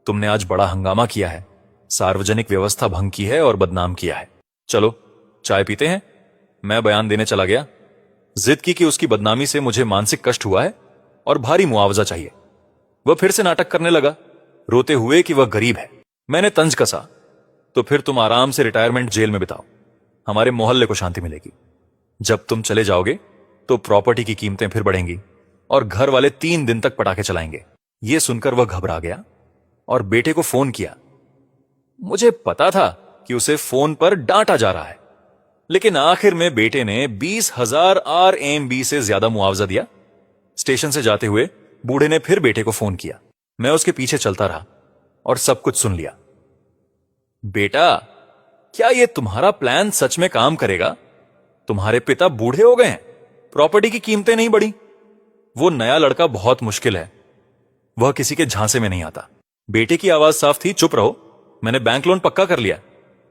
Speaker 1: तुमने आज बड़ा हंगामा किया है, सार्वजनिक व्यवस्था भंग की है और बदनाम किया है। चलो चाय पीते हैं। मैं बयान देने चला गया। जिद की कि उसकी बदनामी से मुझे मानसिक कष्ट हुआ है और भारी मुआवजा चाहिए। वह फिर से नाटक करने लगा, रोते हुए कि वह गरीब है। मैंने तंज कसा, तो फिर तुम आराम से रिटायरमेंट जेल में बिताओ, हमारे मोहल्ले को शांति मिलेगी। जब तुम चले जाओगे तो प्रॉपर्टी की कीमतें फिर बढ़ेंगी और घर वाले 3 दिन तक पटाखे चलाएंगे। यह सुनकर वह घबरा गया और बेटे को फोन किया। मुझे पता था कि उसे फोन पर डांटा जा रहा है, लेकिन आखिर में बेटे ने 20,000 RMB से ज्यादा मुआवजा दिया। स्टेशन से जाते हुए बूढ़े ने फिर बेटे को फोन किया। मैं उसके पीछे चलता रहा और सब कुछ सुन लिया। बेटा, क्या यह तुम्हारा प्लान सच में काम करेगा? तुम्हारे पिता बूढ़े हो गए हैं, प्रॉपर्टी की कीमतें नहीं बढ़ी। वो नया लड़का बहुत मुश्किल है, वह किसी के झांसे में नहीं आता। बेटे की आवाज साफ थी, चुप रहो, मैंने बैंक लोन पक्का कर लिया।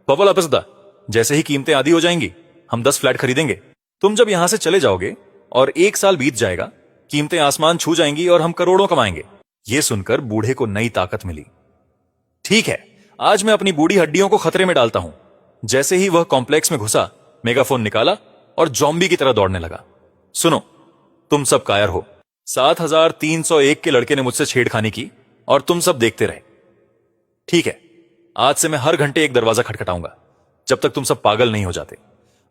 Speaker 1: पवल अपसदा, जैसे ही कीमतें आधी हो जाएंगी हम 10 फ्लैट खरीदेंगे। तुम जब यहां से चले जाओगे और 1 साल बीत जाएगा, कीमतें आसमान छू जाएंगी और हम करोड़ों कमाएंगे। यह सुनकर बूढ़े को नई ताकत मिली। ठीक है, आज मैं अपनी बूढ़ी हड्डियों को खतरे में डालता हूं। जैसे ही वह कॉम्प्लेक्स में घुसा, मेगाफोन निकाला और जॉम्बी की तरह दौड़ने लगा। सुनो, तुम सब कायर हो। 7,301 के लड़के ने मुझसे छेड़खानी की और तुम सब देखते रहे। ठीक है, आज से मैं हर घंटे एक दरवाजा खटखटाऊंगा, जब तक तुम सब पागल नहीं हो जाते।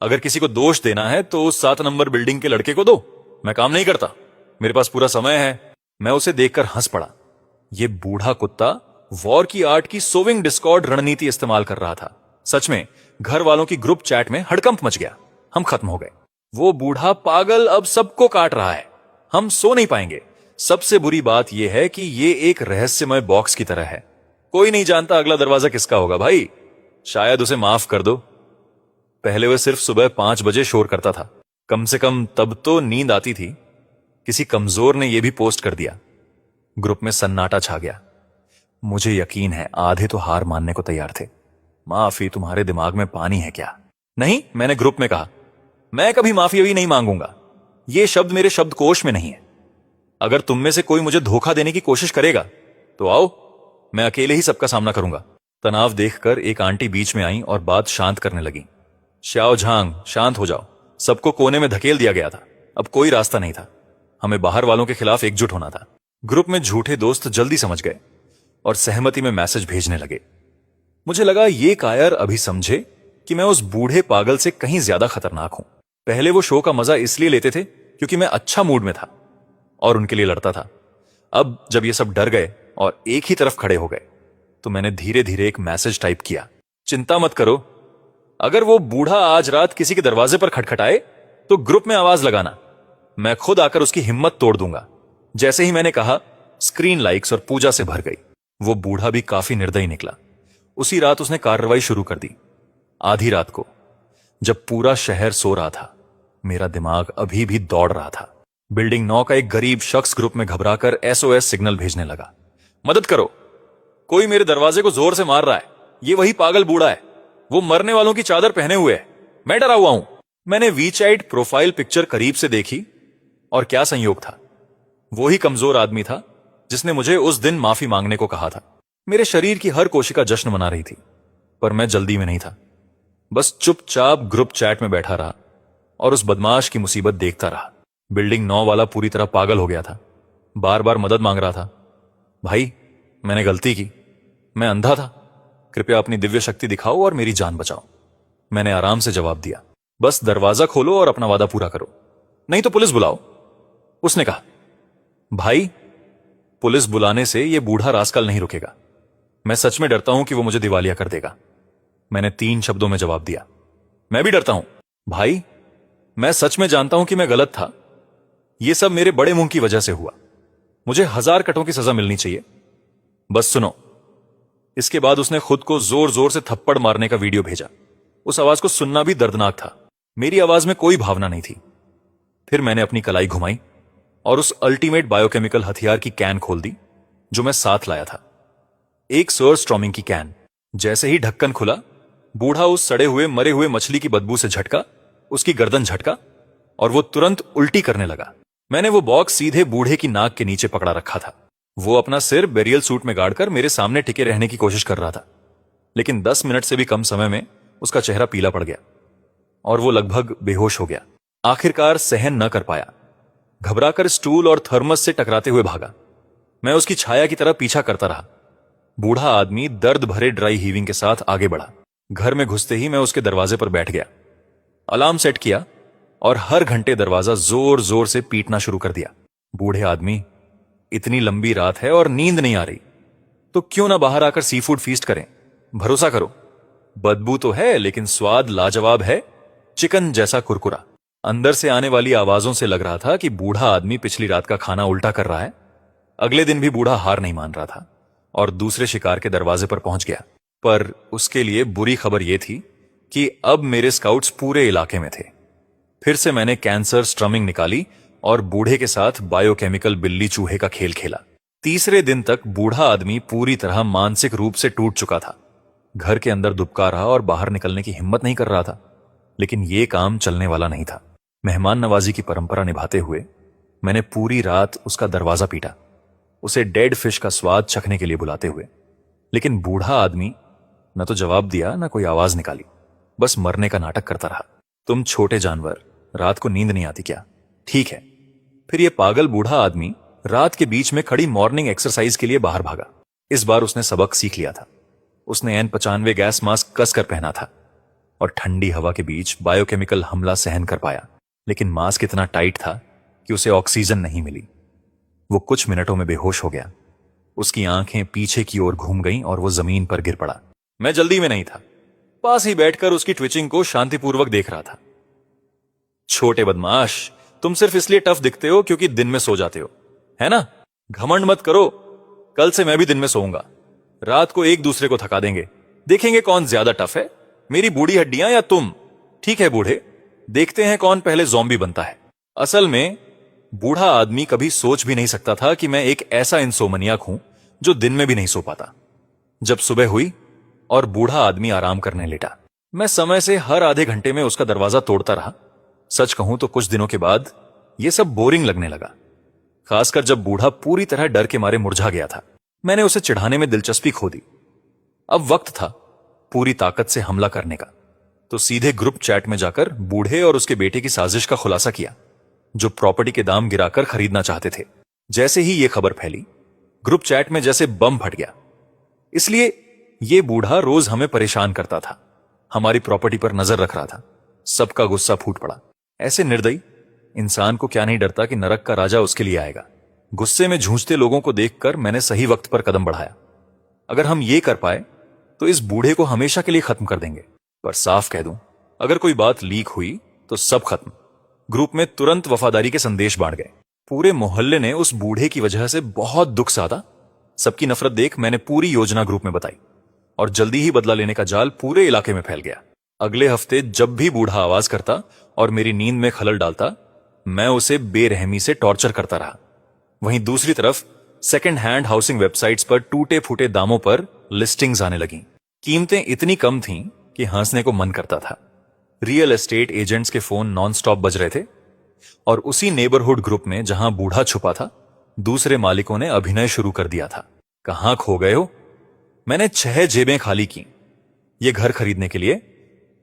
Speaker 1: अगर किसी को दोष देना है तो उस 7 नंबर बिल्डिंग के लड़के को दो। मैं काम नहीं करता, मेरे पास पूरा समय है। मैं उसे देखकर हंस पड़ा। यह बूढ़ा कुत्ता वॉर की आर्ट की सोविंग डिस्कॉर्ड रणनीति इस्तेमाल कर रहा था। सच में घर वालों की ग्रुप चैट में हड़कंप मच गया। हम खत्म हो गए। वो बूढ़ा पागल अब सबको काट रहा है। हम सो नहीं पाएंगे। सबसे बुरी बात यह है कि ये एक रहस्यमय बॉक्स की तरह है। कोई नहीं जानता अगला दरवाजा किसका होगा। भाई, शायद उसे माफ कर दो। पहले वह सिर्फ सुबह 5 बजे शोर करता था। कम से कम तब तो नींद आती थी। किसी कमजोर ने यह भी पोस्ट कर दिया। ग्रुप में सन्नाटा छा गया। मुझे यकीन है आधे तो हार मानने को तैयार थे। माफी, तुम्हारे दिमाग में पानी है क्या? नहीं, मैंने ग्रुप में कहा, मैं कभी माफी अभी नहीं मांगूंगा। यह शब्द मेरे शब्दकोश में नहीं है। अगर तुम में से कोई मुझे धोखा देने की कोशिश करेगा तो आओ, मैं अकेले ही सबका सामना करूंगा। तनाव देखकर एक आंटी बीच में आई और बात शांत करने लगी। श्याओ झांग, शांत हो जाओ। सबको कोने में धकेल दिया गया था। अब कोई रास्ता नहीं था। हमें बाहर वालों के खिलाफ एकजुट होना था। ग्रुप में झूठे दोस्त जल्दी समझ गए और सहमति में मैसेज भेजने लगे। मुझे लगा ये कायर अभी समझे कि मैं उस बूढ़े पागल से कहीं ज्यादा खतरनाक हूं। पहले वो शो का मजा इसलिए लेते थे क्योंकि मैं अच्छा मूड में था और उनके लिए लड़ता था। अब जब ये सब डर गए और एक ही तरफ खड़े हो गए तो मैंने धीरे धीरे एक मैसेज टाइप किया। चिंता मत करो, अगर वो बूढ़ा आज रात किसी के दरवाजे पर खटखटाए तो ग्रुप में आवाज लगाना। मैं खुद आकर उसकी हिम्मत तोड़ दूंगा। जैसे ही मैंने कहा, स्क्रीन लाइक्स और पूजा से भर गई। वो बूढ़ा भी काफी निर्दयी निकला। उसी रात उसने कार्रवाई शुरू कर दी। आधी रात को, जब पूरा शहर सो रहा था, मेरा दिमाग अभी भी दौड़ रहा था। बिल्डिंग 9 का एक गरीब शख्स ग्रुप में घबराकर SOS सिग्नल भेजने लगा। मदद करो, कोई मेरे दरवाजे को जोर से मार रहा है। ये वही पागल बूढ़ा है। वो मरने वालों की चादर पहने हुए है। मैं डरा हुआ हूं। मैंने वीचाइट प्रोफाइल पिक्चर करीब से देखी और क्या संयोग था। वो ही कमजोर आदमी था जिसने मुझे उस दिन माफी मांगने को कहा था। मेरे शरीर की हर कोशिका जश्न मना रही थी, पर मैं जल्दी में नहीं था। बस चुपचाप ग्रुप चैट में बैठा रहा और उस बदमाश की मुसीबत देखता रहा। बिल्डिंग 9 वाला पूरी तरह पागल हो गया था। बार बार मदद मांग रहा था। भाई, मैंने गलती की। मैं अंधा था। कृपया अपनी दिव्य शक्ति दिखाओ और मेरी जान बचाओ। मैंने आराम से जवाब दिया। बस दरवाजा खोलो और अपना वादा पूरा करो, नहीं तो पुलिस बुलाओ। उसने कहा, भाई, पुलिस बुलाने से यह बूढ़ा रास्कल नहीं रुकेगा। मैं सच में डरता हूं कि वो मुझे दिवालिया कर देगा। मैंने 3 शब्दों में जवाब दिया। मैं भी डरता हूं भाई। मैं सच में जानता हूं कि मैं गलत था। यह सब मेरे बड़े मुंह की वजह से हुआ। मुझे 1000 कटों की सजा मिलनी चाहिए। बस सुनो। इसके बाद उसने खुद को जोर जोर से थप्पड़ मारने का वीडियो भेजा। उस आवाज को सुनना भी दर्दनाक था। मेरी आवाज में कोई भावना नहीं थी। फिर मैंने अपनी कलाई घुमाई और उस अल्टीमेट बायोकेमिकल हथियार की कैन खोल दी जो मैं साथ लाया था। एक सर्स्ट्रॉमिंग की कैन। जैसे ही ढक्कन खुला, बूढ़ा उस सड़े हुए मरे हुए मछली की बदबू से झटका, उसकी गर्दन झटका और वो तुरंत उल्टी करने लगा। मैंने वो बॉक्स सीधे बूढ़े की नाक के नीचे पकड़ा रखा था। वो अपना सिर बेरियल सूट में गाड़कर मेरे सामने टिके रहने की कोशिश कर रहा था, लेकिन 10 मिनट से भी कम समय में उसका चेहरा पीला पड़ गया और वो लगभग बेहोश हो गया। आखिरकार सहन न कर पाया, घबराकर स्टूल और थर्मस से टकराते हुए भागा। मैं उसकी छाया की तरह पीछा करता रहा। बूढ़ा आदमी दर्द भरे ड्राई हीविंग के साथ आगे बढ़ा। घर में घुसते ही मैं उसके दरवाजे पर बैठ गया। अलार्म सेट किया और हर घंटे दरवाजा जोर जोर से पीटना शुरू कर दिया। बूढ़े आदमी, इतनी लंबी रात है और नींद नहीं आ रही, तो क्यों ना बाहर आकर सी फूड फीस्ट करें। भरोसा करो, बदबू तो है लेकिन स्वाद लाजवाब है, चिकन जैसा कुरकुरा। अंदर से आने वाली आवाजों से लग रहा था कि बूढ़ा आदमी पिछली रात का खाना उल्टा कर रहा है। अगले दिन भी बूढ़ा हार नहीं मान रहा था और दूसरे शिकार के दरवाजे पर पहुंच गया। पर उसके लिए बुरी खबर यह थी कि अब मेरे स्काउट्स पूरे इलाके में थे। फिर से मैंने कैंसर स्ट्रमिंग निकाली और बूढ़े के साथ बायोकेमिकल बिल्ली चूहे का खेल खेला। तीसरे दिन तक बूढ़ा आदमी पूरी तरह मानसिक रूप से टूट चुका था। घर के अंदर दुबका रहा और बाहर निकलने की हिम्मत नहीं कर रहा था। लेकिन यह काम चलने वाला नहीं था। मेहमान नवाजी की परंपरा निभाते हुए मैंने पूरी रात उसका दरवाजा पीटा, उसे डेड फिश का स्वाद चखने के लिए बुलाते हुए। लेकिन बूढ़ा आदमी न तो जवाब दिया न कोई आवाज निकाली, बस मरने का नाटक करता रहा। तुम छोटे जानवर, रात को नींद नहीं आती क्या? ठीक है। फिर यह पागल बूढ़ा आदमी रात के बीच में खड़ी मॉर्निंग एक्सरसाइज के लिए बाहर भागा। इस बार उसने सबक सीख लिया था। उसने N95 गैस मास्क कसकर पहना था और ठंडी हवा के बीच बायोकेमिकल हमला सहन कर पाया। लेकिन मास्क इतना टाइट था कि उसे ऑक्सीजन नहीं मिली। वो कुछ मिनटों में बेहोश हो गया। उसकी आंखें पीछे की ओर घूम गईं और वो जमीन पर गिर पड़ा। मैं जल्दी में नहीं था, पास ही बैठकर उसकी ट्विचिंग को शांतिपूर्वक देख रहा था। छोटे बदमाश, तुम सिर्फ इसलिए टफ दिखते हो क्योंकि दिन में सो जाते हो, है ना? घमंड मत करो, कल से मैं भी दिन में सोऊंगा। रात को एक दूसरे को थका देंगे, देखेंगे कौन ज्यादा टफ है, मेरी बूढ़ी हड्डियां या तुम। ठीक है बूढ़े, देखते हैं कौन पहले ज़ॉम्बी बनता है। असल में बूढ़ा आदमी कभी सोच भी नहीं सकता था कि मैं एक ऐसा इंसोमनियाक हूं जो दिन में भी नहीं सो पाता। जब सुबह हुई और बूढ़ा आदमी आराम करने लेटा, मैं समय से हर आधे घंटे में उसका दरवाजा तोड़ता रहा। सच कहूं तो कुछ दिनों के बाद यह सब बोरिंग लगने लगा, खासकर जब बूढ़ा पूरी तरह डर के मारे मुरझा गया था। मैंने उसे चिढ़ाने में दिलचस्पी खो दी। अब वक्त था पूरी ताकत से हमला करने का, तो सीधे ग्रुप चैट में जाकर बूढ़े और उसके बेटे की साजिश का खुलासा किया, जो प्रॉपर्टी के दाम गिराकर खरीदना चाहते थे। जैसे ही यह खबर फैली, ग्रुप चैट में जैसे बम फट गया। इसलिए यह बूढ़ा रोज हमें परेशान करता था, हमारी प्रॉपर्टी पर नजर रख रहा था। सबका गुस्सा फूट पड़ा। ऐसे निर्दयी इंसान को क्या नहीं डरता कि नरक का राजा उसके लिए आएगा। गुस्से में झूंझते लोगों को देखकर मैंने सही वक्त पर कदम बढ़ाया। अगर हम ये कर पाए तो इस बूढ़े को हमेशा के लिए खत्म कर देंगे। पर साफ कह दूं, अगर कोई बात लीक हुई तो सब खत्म। ग्रुप में तुरंत वफादारी के संदेश बांट गए। पूरे मोहल्ले ने उस बूढ़े की वजह से बहुत दुख साधा। सबकी नफरत देख मैंने पूरी योजना ग्रुप में बताई और जल्दी ही बदला लेने का जाल पूरे इलाके में फैल गया। अगले हफ्ते जब भी बूढ़ा आवाज करता और मेरी नींद में खलल डालता, मैं उसे बेरहमी से टॉर्चर करता रहा। वहीं दूसरी तरफ सेकंड हैंड हाउसिंग वेबसाइट्स पर टूटे फूटे दामों पर लिस्टिंग्स आने लगीं। कीमतें इतनी कम थीं कि हंसने को मन करता था। रियल एस्टेट एजेंट्स के फोन नॉनस्टॉप बज रहे थे और उसी नेबरहुड ग्रुप में जहां बूढ़ा छुपा था, दूसरे मालिकों ने अभिनय शुरू कर दिया था। कहां खो गए हो? मैंने 6 जेबें खाली की ये घर खरीदने के लिए,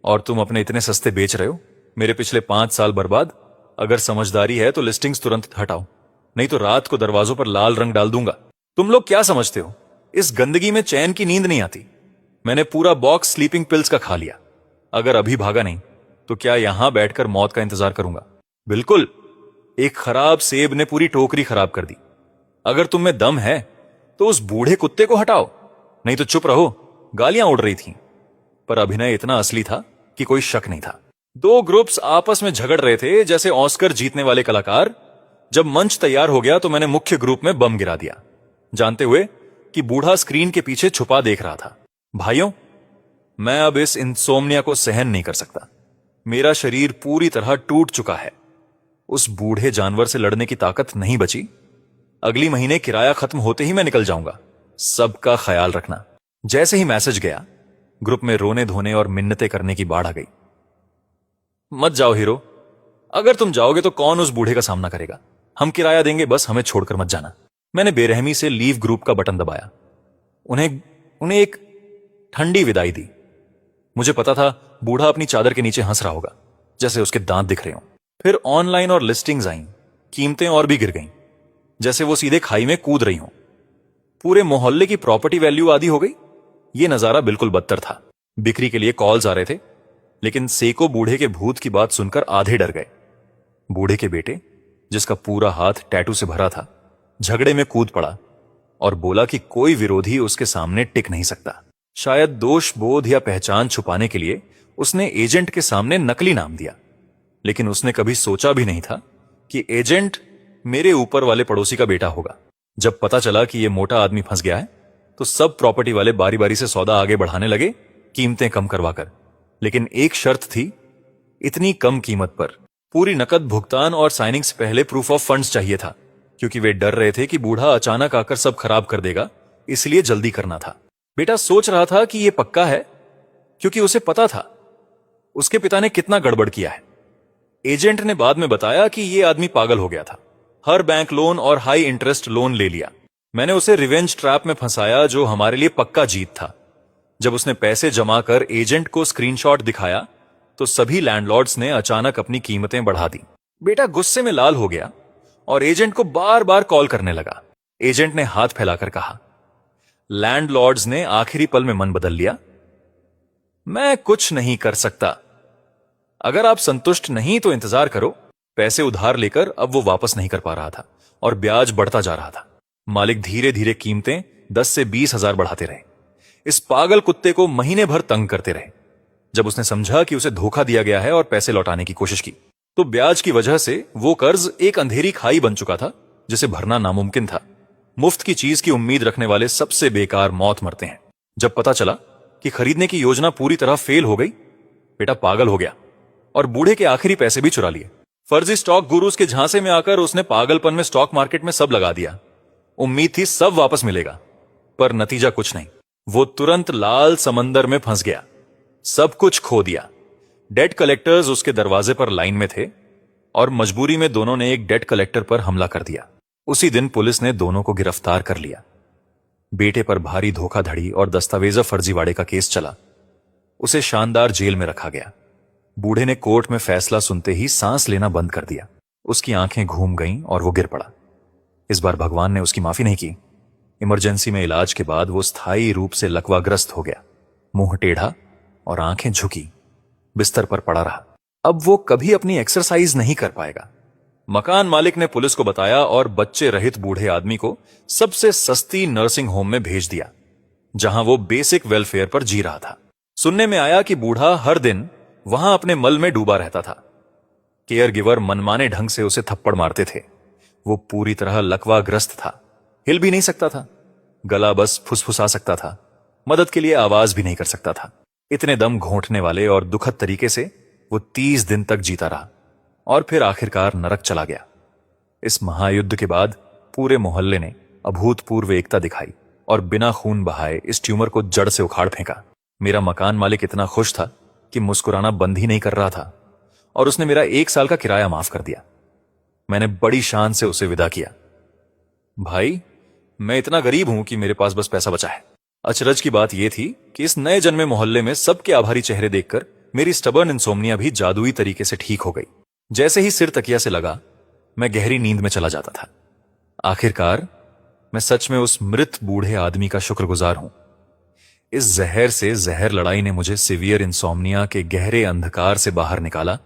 Speaker 1: और तुम अपने इतने सस्ते बेच रहे हो। मेरे पिछले 5 साल बर्बाद। अगर समझदारी है तो लिस्टिंग्स तुरंत हटाओ, नहीं तो रात को दरवाजों पर लाल रंग डाल दूंगा। तुम लोग क्या समझते हो, इस गंदगी में चैन की नींद नहीं आती? मैंने पूरा बॉक्स स्लीपिंग पिल्स का खा लिया। अगर अभी भागा नहीं तो क्या यहां बैठकर मौत का इंतजार करूंगा? बिल्कुल। एक खराब सेब ने पूरी टोकरी खराब कर दी। अगर तुम में दम है तो उस बूढ़े कुत्ते को हटाओ, नहीं तो चुप रहो। गालियां उड़ रही थीं, पर अभिनय इतना असली था कि कोई शक नहीं था। 2 ग्रुप्स आपस में झगड़ रहे थे जैसे ऑस्कर जीतने वाले कलाकार। जब मंच तैयार हो गया तो मैंने मुख्य ग्रुप में बम गिरा दिया, जानते हुए कि बूढ़ा स्क्रीन के पीछे छुपा देख रहा था। भाइयों, मैं अब इस इंसोम्निया को सहन नहीं कर सकता। मेरा शरीर पूरी तरह टूट चुका है। उस बूढ़े जानवर से लड़ने की ताकत नहीं बची। अगली महीने किराया खत्म होते ही मैं निकल जाऊंगा। सबका ख्याल रखना। जैसे ही मैसेज गया, ग्रुप में रोने धोने और मिन्नतें करने की बाढ़ आ गई। मत जाओ हीरो, अगर तुम जाओगे तो कौन उस बूढ़े का सामना करेगा? हम किराया देंगे, बस हमें छोड़कर मत जाना। मैंने बेरहमी से लीव ग्रुप का बटन दबाया। उन्हें एक ठंडी विदाई दी। मुझे पता था बूढ़ा अपनी चादर के नीचे हंस रहा होगा, जैसे उसके दांत दिख रहे हों। फिर ऑनलाइन और लिस्टिंग्स आईं। कीमतें और भी गिर गईं, जैसे वो सीधे खाई में कूद रही हों। पूरे मोहल्ले की प्रॉपर्टी वैल्यू आधी हो गई। ये नजारा बिल्कुल बदतर था। बिक्री के लिए कॉल्स आ रहे थे, लेकिन सेको बूढ़े के भूत की बात सुनकर आधे डर गए। बूढ़े के बेटे, जिसका पूरा हाथ टैटू से भरा था, झगड़े में कूद पड़ा और बोला कि कोई विरोधी उसके सामने टिक नहीं सकता। शायद दोष बोध या पहचान छुपाने के लिए उसने एजेंट के सामने नकली नाम दिया, लेकिन उसने कभी सोचा भी नहीं था कि एजेंट मेरे ऊपर वाले पड़ोसी का बेटा होगा। जब पता चला कि यह मोटा आदमी फंस गया है, तो सब प्रॉपर्टी वाले बारी बारी से सौदा आगे बढ़ाने लगे, कीमतें कम करवाकर। लेकिन एक शर्त थी, इतनी कम कीमत पर पूरी नकद भुगतान और साइनिंग से पहले प्रूफ ऑफ फंड्स चाहिए था, क्योंकि वे डर रहे थे कि बूढ़ा अचानक आकर सब खराब कर देगा, इसलिए जल्दी करना था। बेटा सोच रहा था कि यह पक्का है, क्योंकि उसे पता था उसके पिता ने कितना गड़बड़ किया है। एजेंट ने बाद में बताया कि यह आदमी पागल हो गया था। हर बैंक लोन और हाई इंटरेस्ट लोन ले लिया। मैंने उसे रिवेंज ट्रैप में फंसाया, जो हमारे लिए पक्का जीत था। जब उसने पैसे जमा कर एजेंट को स्क्रीनशॉट दिखाया, तो सभी लैंडलॉर्ड्स ने अचानक अपनी कीमतें बढ़ा दी। बेटा गुस्से में लाल हो गया और एजेंट को बार बार कॉल करने लगा। एजेंट ने हाथ फैलाकर कहा, लैंडलॉर्ड्स ने आखिरी पल में मन बदल लिया। मैं कुछ नहीं कर सकता। अगर आप संतुष्ट नहीं तो इंतजार करो। पैसे उधार लेकर अब वो वापस नहीं कर पा रहा था और ब्याज बढ़ता जा रहा था। मालिक धीरे धीरे कीमतें 10 से 20 हजार बढ़ाते रहे। इस पागल कुत्ते को महीने भर तंग करते रहे। जब उसने समझा कि उसे धोखा दिया गया है और पैसे लौटाने की कोशिश की, तो ब्याज की वजह से वो कर्ज एक अंधेरी खाई बन चुका था जिसे भरना नामुमकिन था। मुफ्त की चीज की उम्मीद रखने वाले सबसे बेकार मौत मरते हैं। जब पता चला कि खरीदने की योजना पूरी तरह फेल हो गई, बेटा पागल हो गया और बूढ़े के आखिरी पैसे भी चुरा लिए। फर्जी स्टॉक गुरुज के झांसे में आकर उसने पागलपन में स्टॉक मार्केट में सब लगा दिया। उम्मीद थी सब वापस मिलेगा, पर नतीजा कुछ नहीं। वो तुरंत लाल समंदर में फंस गया, सब कुछ खो दिया। डेट कलेक्टर्स उसके दरवाजे पर लाइन में थे और मजबूरी में दोनों ने एक डेट कलेक्टर पर हमला कर दिया। उसी दिन पुलिस ने दोनों को गिरफ्तार कर लिया। बेटे पर भारी धोखाधड़ी और दस्तावेजा फर्जीवाड़े का केस चला। उसे शानदार जेल में रखा गया। बूढ़े ने कोर्ट में फैसला सुनते ही सांस लेना बंद कर दिया। उसकी आंखें घूम गईं और वो गिर पड़ा। इस बार भगवान ने उसकी माफी नहीं की। इमरजेंसी में इलाज के बाद वो स्थायी रूप से लकवाग्रस्त हो गया। मुंह टेढ़ा और आंखें झुकी, बिस्तर पर पड़ा रहा। अब वो कभी अपनी एक्सरसाइज नहीं कर पाएगा। मकान मालिक ने पुलिस को बताया और बच्चे रहित बूढ़े आदमी को सबसे सस्ती नर्सिंग होम में भेज दिया, जहां वो बेसिक वेलफेयर पर जी रहा था। सुनने में आया कि बूढ़ा हर दिन वहां अपने मल में डूबा रहता था। केयर गिवर मनमाने ढंग से उसे थप्पड़ मारते थे। वो पूरी तरह लकवाग्रस्त था, हिल भी नहीं सकता था, गला बस फुसफुसा सकता था, मदद के लिए आवाज भी नहीं कर सकता था। इतने दम घोंटने वाले और दुखद तरीके से वो 30 दिन तक जीता रहा और फिर आखिरकार नरक चला गया। इस महायुद्ध के बाद पूरे मोहल्ले ने अभूतपूर्व एकता दिखाई और बिना खून बहाए इस ट्यूमर को जड़ से उखाड़ फेंका। मेरा मकान मालिक इतना खुश था कि मुस्कुराना बंद ही नहीं कर रहा था और उसने मेरा 1 साल का किराया माफ कर दिया। मैंने बड़ी शान से उसे विदा किया। भाई, मैं इतना गरीब हूं कि मेरे पास बस पैसा बचा है। अचरज की बात यह थी कि इस नए जन्मे मोहल्ले में सबके आभारी चेहरे देखकर मेरी स्टबर्न इंसोम्निया भी जादुई तरीके से ठीक हो गई। जैसे ही सिर तकिया से लगा, मैं गहरी नींद में चला जाता था। आखिरकार मैं सच में उस मृत बूढ़े आदमी का शुक्रगुजार हूं। इस जहर से जहर लड़ाई ने मुझे सीवियर इंसोम्निया के गहरे अंधकार से बाहर निकाला